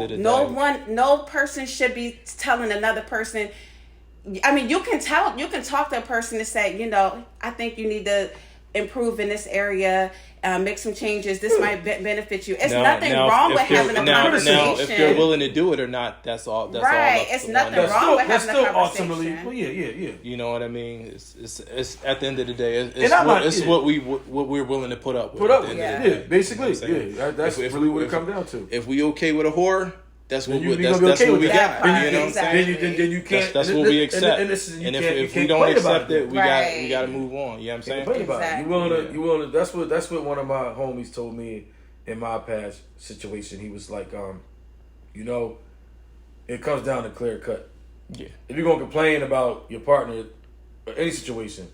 the day. No person should be telling another person. I mean, you can talk to a person and say, I think you need to improve in this area, make some changes. This might benefit you. It's nothing wrong with having a conversation. Now, if they're willing to do it or not, that's all. That's right. All It's nothing wrong with having a conversation. Ultimately, well, yeah. You know what I mean? It's at the end of the day, it's what we're willing to put up with. Basically, that's really what it comes down to. If we okay with a whore, that's what we got. Exactly. You know what I'm saying? Then you can't. That's what we accept. And if we don't accept it, we got to move on. You know what I'm saying? Exactly. You willing to. That's what one of my homies told me in my past situation. He was like, it comes down to clear cut. Yeah. If you're gonna complain about your partner or any situation,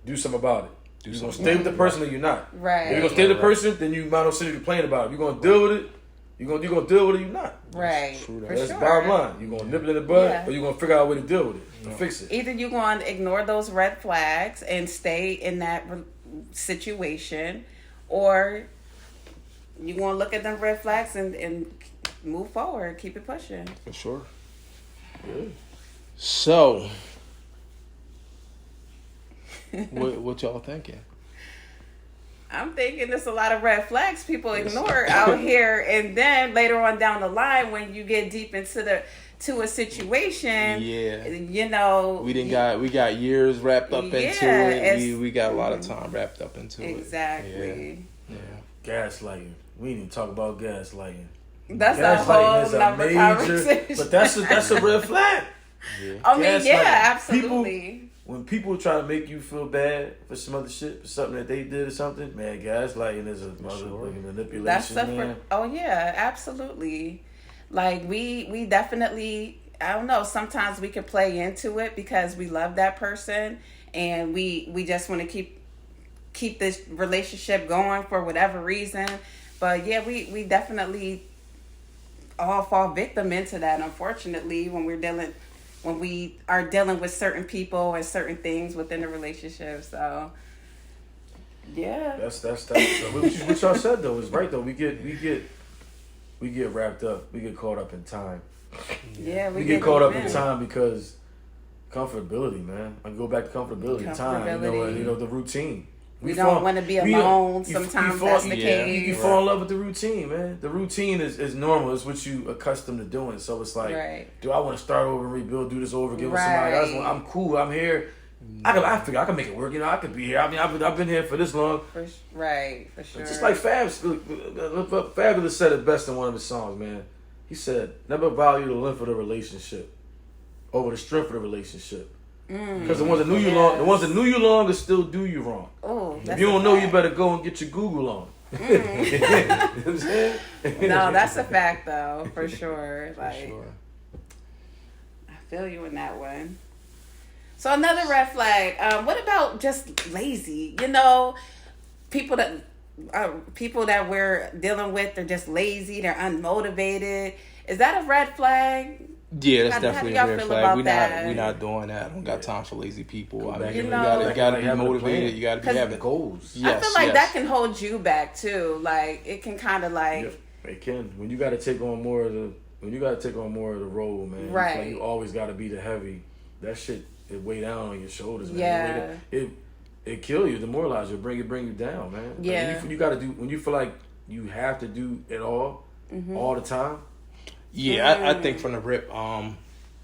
do something about it. You're gonna stay with the person or you're not. Right. If you're gonna stay with the person, then you might not sit and complain about it. If you're gonna deal with it. You're gonna deal with it or you're not. Right. That's the bottom line. You're gonna nip it in the bud or you're gonna figure out a way to deal with it and fix it. Either you're going to ignore those red flags and stay in that situation, or you're going to look at them red flags and move forward, keep it pushing. For sure. Good. So, what y'all thinking? I'm thinking there's a lot of red flags people ignore out here, and then later on down the line, when you get deep into a situation, we got years wrapped up into it. We got a lot of time wrapped up into it. Exactly. Yeah. Gaslighting. We didn't even talk about gaslighting. That's a whole nother conversation. But that's a red flag. Yeah. I mean, absolutely. When people try to make you feel bad for some other shit, for something that they did or something, man, gaslighting is a motherfucking manipulation, man. Oh yeah, absolutely. Like we definitely, I don't know, sometimes we can play into it because we love that person and we just want to keep this relationship going for whatever reason. But yeah, we definitely all fall victim into that, unfortunately, when we are dealing with certain people and certain things within the relationship. So, yeah. That's what y'all said though is right though. We get wrapped up. We get caught up in time. Yeah, we get caught up in time because comfortability, man. I go back to comfortability. Time, the routine. We don't want to be alone. Sometimes that's the case. You fall in love with the routine, man. The routine is normal. It's what you accustomed to doing. So it's like, do I want to start over and rebuild, do this over again with somebody else? I'm cool. I'm here. I figure I can make it work. I could be here. I mean, I've been here for this long. For sure. It's just like Fabulous said it best in one of his songs, man. He said, never value the length of the relationship over the strength of the relationship. Because the ones that knew you long will still do you wrong. Oh, if you don't know, you better go and get your Google on. You know what I'm saying? No, that's a fact though, for sure. Like, I feel you in that one. So another red flag. What about just lazy? People that we're dealing with, they're just lazy. They're unmotivated. Is that a red flag? Yeah, that's How do definitely y'all a red feel flag. about We that? not doing that. I don't got time for lazy people. I mean, You you know, gotta be having a motivated. plan. You gotta be 'Cause having goals. Yes, I feel like yes. that can hold you back too. Like it can kind of like Yeah, it can. When you got to take on more of the role, man. Right. You always got to be the heavy. That shit it weigh down on your shoulders, man. Yeah. It kill you, demoralize you, bring you down, man. Yeah. Like, you got to do when you feel like you have to do it all the time. Yeah, I think from the rip,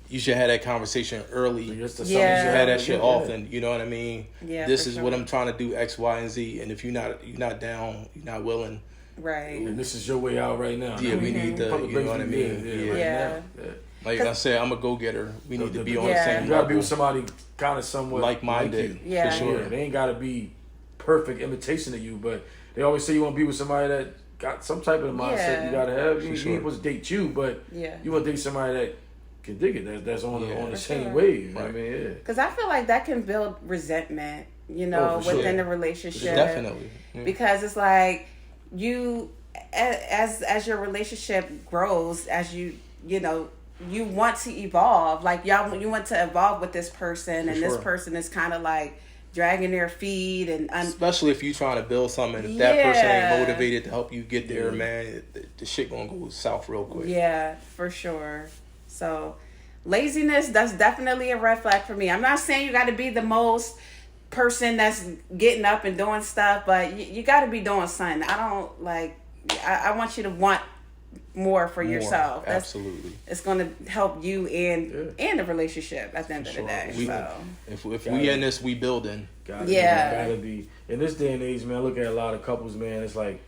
you should have that conversation early. So You just to should have that shit often. You know what I mean? Yeah, This for is sure. what I'm trying to do, X, Y, and Z. And if you're not down, you're not willing. right. And this is your way out right now. Yeah, we need to. Public You know what I brings mean? you- Yeah. Yeah. right now. Like I said, I'm a go getter. We need to be on the Yeah. same You gotta be level. with somebody kind of somewhat Like-minded. like you. Yeah. For sure. Yeah, they ain't gotta be perfect imitation of you, but they always say you want to be with somebody that got some type of mindset Yeah. you gotta have. You sure. ain't supposed to date you, but Yeah. you want to date somebody that can dig it. That's on Yeah. the For same sure. wave. You know what I Right. mean, yeah. Because I feel like that can build resentment, you know, Oh, for sure. within the relationship. Definitely. Yeah. Because it's like you, as your relationship grows, as you know, you want to evolve. Like you want to evolve with this person, and this sure. person is kind of like dragging their feet and Especially if you trying to build something, if that person Yeah. ain't motivated to help you get there, man, the shit gonna go south real quick. yeah, for sure. So laziness, that's definitely a red flag for me. I'm not saying you got to be the most person that's getting up and doing stuff, but you got to be doing something. I don't like. I want you to want more for yourself. That's, Absolutely. it's going to help you and the relationship at the end of the day. We- So If we in this, we building. Yeah. Gotta be. In this day and age, man, I look at a lot of couples, man. It's like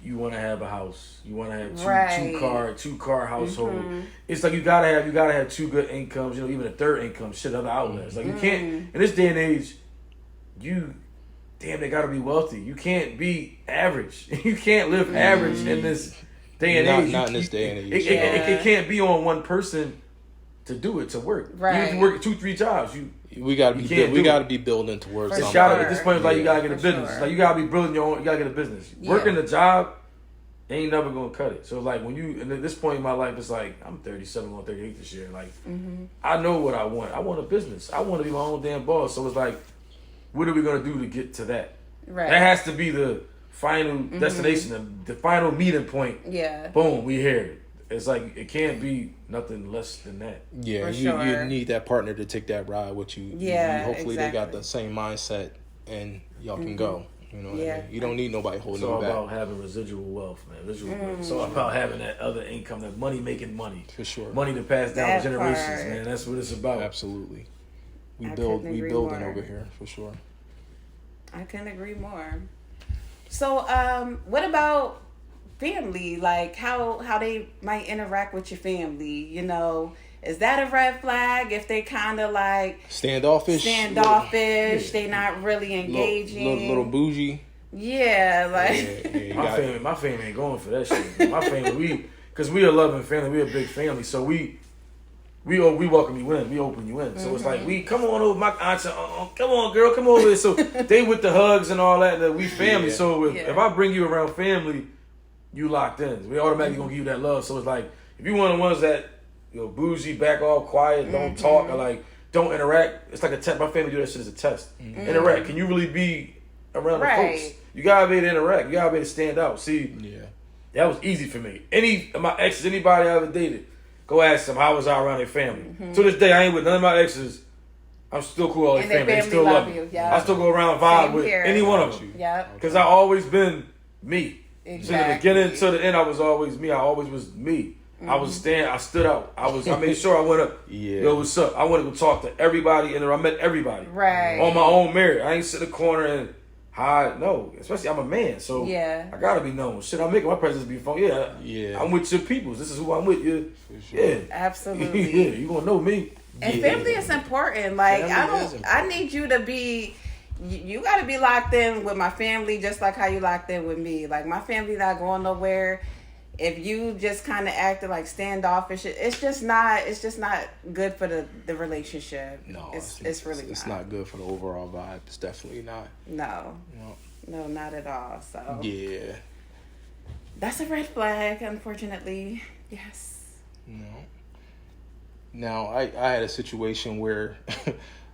you want to have a house, you want to have Right. two car household. It's like you gotta have two good incomes. You know, even a third income, shit, other outlets. Like you can't in this day and age. They gotta be wealthy. You can't be average. You can't live average in this day and age. Not in this day and age. It can't be on one person to do it, to work. Right. You have to work 2-3 jobs. We gotta You be can't we do gotta it. be building towards For something. sure. At this point, it's like you gotta get a For business. sure. Like you gotta be building your own. You gotta get a business. Yeah. Working a job ain't never gonna cut it. So like when you, and at this point in my life, it's like I'm 37, going 38 this year. Like I know what I want. I want a business. I want to be my own damn boss. So it's like, what are we gonna do to get to that? right. That has to be the final destination, the final meeting point. Yeah. Boom, we here. It's like it can't be nothing less than that. Yeah, For you sure. need that partner to take that ride with you. Yeah, hopefully they got exactly. the same mindset and y'all can go. You know what Yeah. I mean? You don't need nobody It's holding all you back. about having residual wealth, man. Residual wealth. It's all about having that other income, that money making money. For sure. Money to pass down That to generations, part. man. That's what it's about. Absolutely. We I building couldn't agree more. over here for sure. I couldn't agree more. So, what about family? Like how they might interact with your family? You know, is that a red flag if they kind of like Standoffish. They not really engaging? Little bougie. Yeah, like Yeah, My family ain't going for that shit. My family, because we a loving family, we a big family, so we welcome you in, we open you in. So it's like we come on over, my aunts, come on, girl, come over. So they with the hugs and all that, and we family. Yeah. So if Yeah. I bring you around family, you locked in. We automatically gonna give you that love. So it's like if you one of the ones that bougie, back off, quiet, don't talk, or like don't interact. It's like a test. My family do that shit as a test. Interact. Can you really be around the Right. folks? You gotta be able to interact. You gotta be able to stand out. See, Yeah. that was easy for me. Any of my exes, anybody I ever dated, go ask them how was I around their family. To this day, I ain't with none of my exes. I'm still cool with all their And their family. They family still love love me. you, yeah. I still go around vibe Same with here. any one of them. Yep. Because I always been me. From the Exactly. beginning to the end, I was always me. I always was me. I stood out. I made sure I went up. Yeah. Yo, what's up? I wanted to talk to everybody, and I met everybody. Right. On my own merit. I ain't sit in the corner and hide. No, especially I'm a man, so Yeah. I gotta be known. Shit, I'm making my presence be fun. Yeah, Yeah. I'm with your peoples. This is who I'm with. You, For sure. yeah, Absolutely. yeah. You gonna know me? And Yeah. family is important. Like Family is I important. need you to be. You got to be locked in with my family, just like how you locked in with me. Like my family not going nowhere. If you just kind of acting like standoffish, it's just not good for the relationship. No, it's really it's not. not good for the overall vibe. It's definitely not. No, No. no, not at all. So Yeah. that's a red flag, unfortunately. Yes. No. Now, I had a situation where,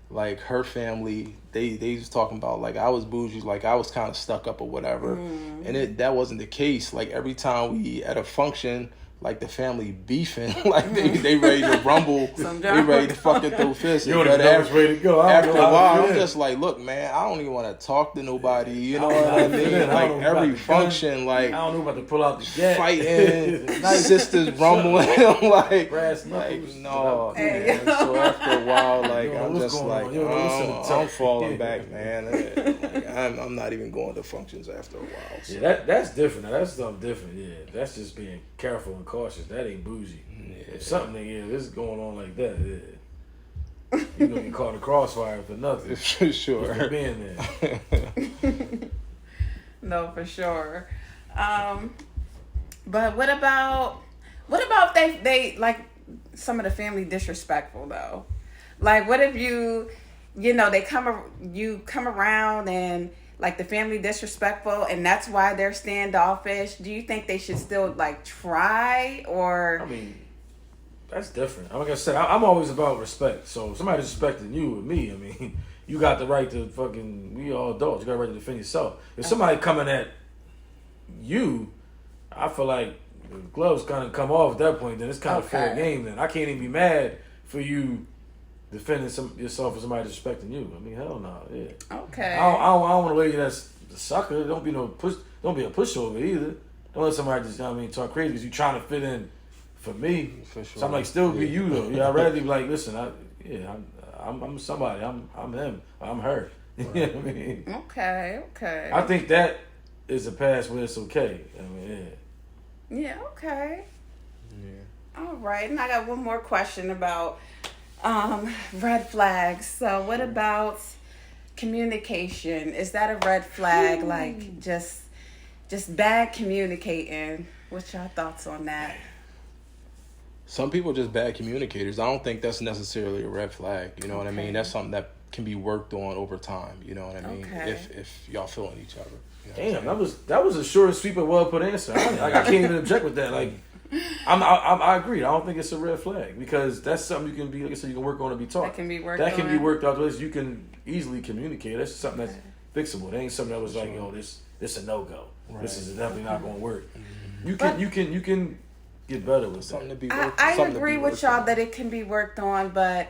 like, her family, they was talking about, like, I was bougie, like, I was kind of stuck up or whatever. And that wasn't the case. Like, every time we at a function, like, the family beefing, like, they ready to rumble, they ready to fucking throw fists. You're the dumbest way to go. After a while, I'm just like, look, man, I don't even want to talk to nobody. You know what I mean? Like, every function, like, I don't know about to pull out the jet. Fighting, sisters rumbling. like, brass like, knuckles. no, man. So after a while, like, I'm just like, I'm falling back, man. Like, I'm not even going to functions after a while. So. Yeah, that's different. Now, that's something different. Yeah, that's just being careful and cautious. That ain't bougie. Yeah. If something, this is going on like that, you're gonna get caught in the crossfire for nothing. For sure. For being there. No, for sure. But what about if they like some of the family disrespectful though? Like, what if you come around and like the family disrespectful and that's why they're standoffish? Do you think they should still like try or? I mean, that's different. Like I said, I'm always about respect. So if somebody's respecting you or me, I mean, you got the right to we all adults. You got the right to defend yourself. If somebody coming at you, I feel like the gloves kind of come off at that point. Then it's kind of fair game. Then I can't even be mad for you defending yourself for somebody disrespecting you. I mean, hell no. Yeah. Okay. I don't want to lady that's the sucker. Don't be a pushover either. Don't let somebody just talk crazy because you trying to fit in for me. For sure. So I'm like, still be you though. Yeah, I'd rather be like, listen, I'm somebody. I'm him. I'm her. Right. You know what I mean? Okay. I think that is a pass where it's okay. I mean, Yeah. Okay. Yeah. All right, and I got one more question about red flags. So what about communication? Is that a red flag? Like just bad communicating? What's your thoughts on that? Some people are just bad communicators. I don't think that's necessarily a red flag. You know what I mean? That's something that can be worked on over time. You know what I mean? Okay. If y'all feeling each other. You know damn, that was a short and sweet but well put answer. I can't even object with that. Like, I agree. I don't think it's a red flag because that's something you can be. Like I said, you can work on and be taught. That can be worked. Be worked out. You can easily communicate. That's something that's fixable. It ain't something that was like, this a no go. Right. This is definitely not going to work. Mm-hmm. You can get better with something that. To be worked. I agree with y'all that it can be worked on, but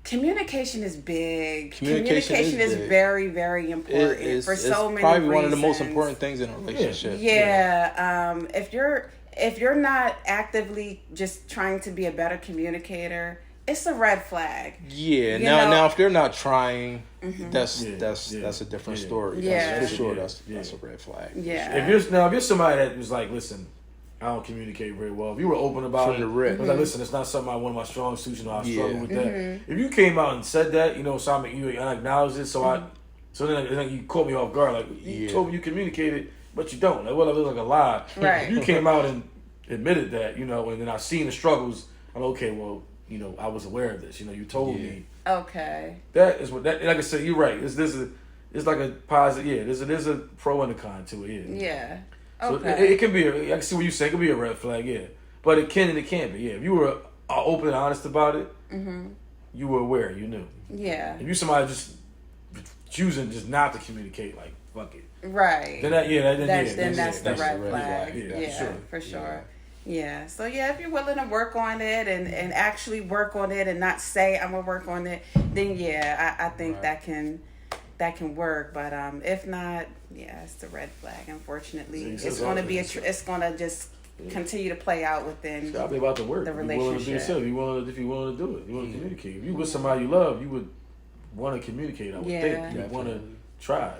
communication is big. Communication is very, very important for so many reasons. It's probably one of the most important things in a relationship. Yeah. If you're not actively just trying to be a better communicator, it's a red flag. Yeah. Now if they're not trying, that's a different story. Yeah. For sure. That's a red flag. Yeah. If you're somebody that was like, listen, I don't communicate very well. If you were open about it, I was like, listen, it's not something one of my strong suits. I struggle with that. If you came out and said that, so I acknowledged it. So then you caught me off guard. Like you told me you communicated, but you don't. Like, well, it was like a lie. Right. If you came out and admitted that, and then I seen the struggles. I'm okay. Well, I was aware of this. You told me. Okay. That is what that. Like I said, you're right. It's like a positive. Yeah. There's a pro and a con to it. Yeah. So okay. it can be. I can see what you say. It can be a red flag. Yeah. But it can and it can't be. Yeah. If you were open and honest about it, you were aware. You knew. Yeah. If you somebody just choosing just not to communicate, like fuck it. Right. Then that's the red flag. Yeah, for sure. Yeah. So if you're willing to work on it and actually work on it and not say I'm gonna work on it, then I think that can work. But if not, it's the red flag. Unfortunately, it's gonna just continue to play out within. It's gotta be about the work. The relationship. You willing to be yourself. If you willing to do it, you want to communicate. If you with somebody you love, you would want to communicate. I would think you want to try.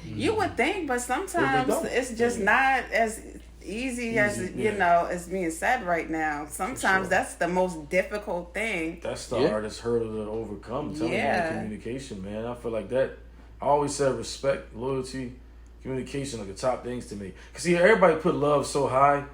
You would think, but sometimes it's just not as easy as as being said right now. Sometimes that's the most difficult thing. That's the hardest hurdle to overcome. Communication, man. I feel like that. I always said respect, loyalty, communication are the top things to me. Cause everybody put love so high.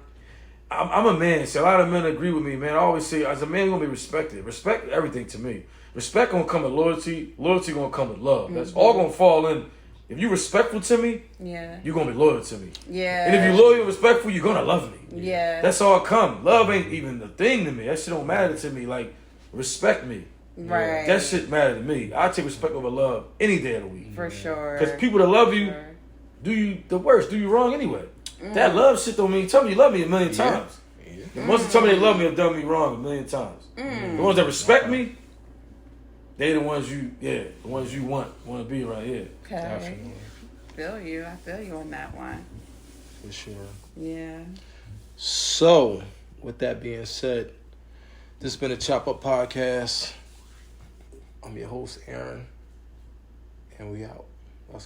I'm a man. See, a lot of men agree with me, man. I always say, as a man, you're gonna be respected. Respect everything to me. Respect gonna come with loyalty. Loyalty gonna come with love. That's all gonna fall in If you're respectful to me, Yeah. you're gonna be loyal to me. Yeah. And if you're loyal and respectful, you're gonna love me. Yeah. That's all it come. Love ain't even the thing to me. That shit don't matter to me. Like, respect me. Right. That shit matter to me. I take respect over love any day of the week. For sure. Because people that love you, do you the worst, do you wrong anyway. That love shit don't mean, tell me you love me a million times. The ones that tell me they love me have done me wrong a million times. The ones that respect me, they the ones you want to be right here. Okay. Definitely. I feel you on that one. For sure. Yeah. So, with that being said, this has been a Chop Up Podcast. I'm your host, Aaron, and we out. Let's go.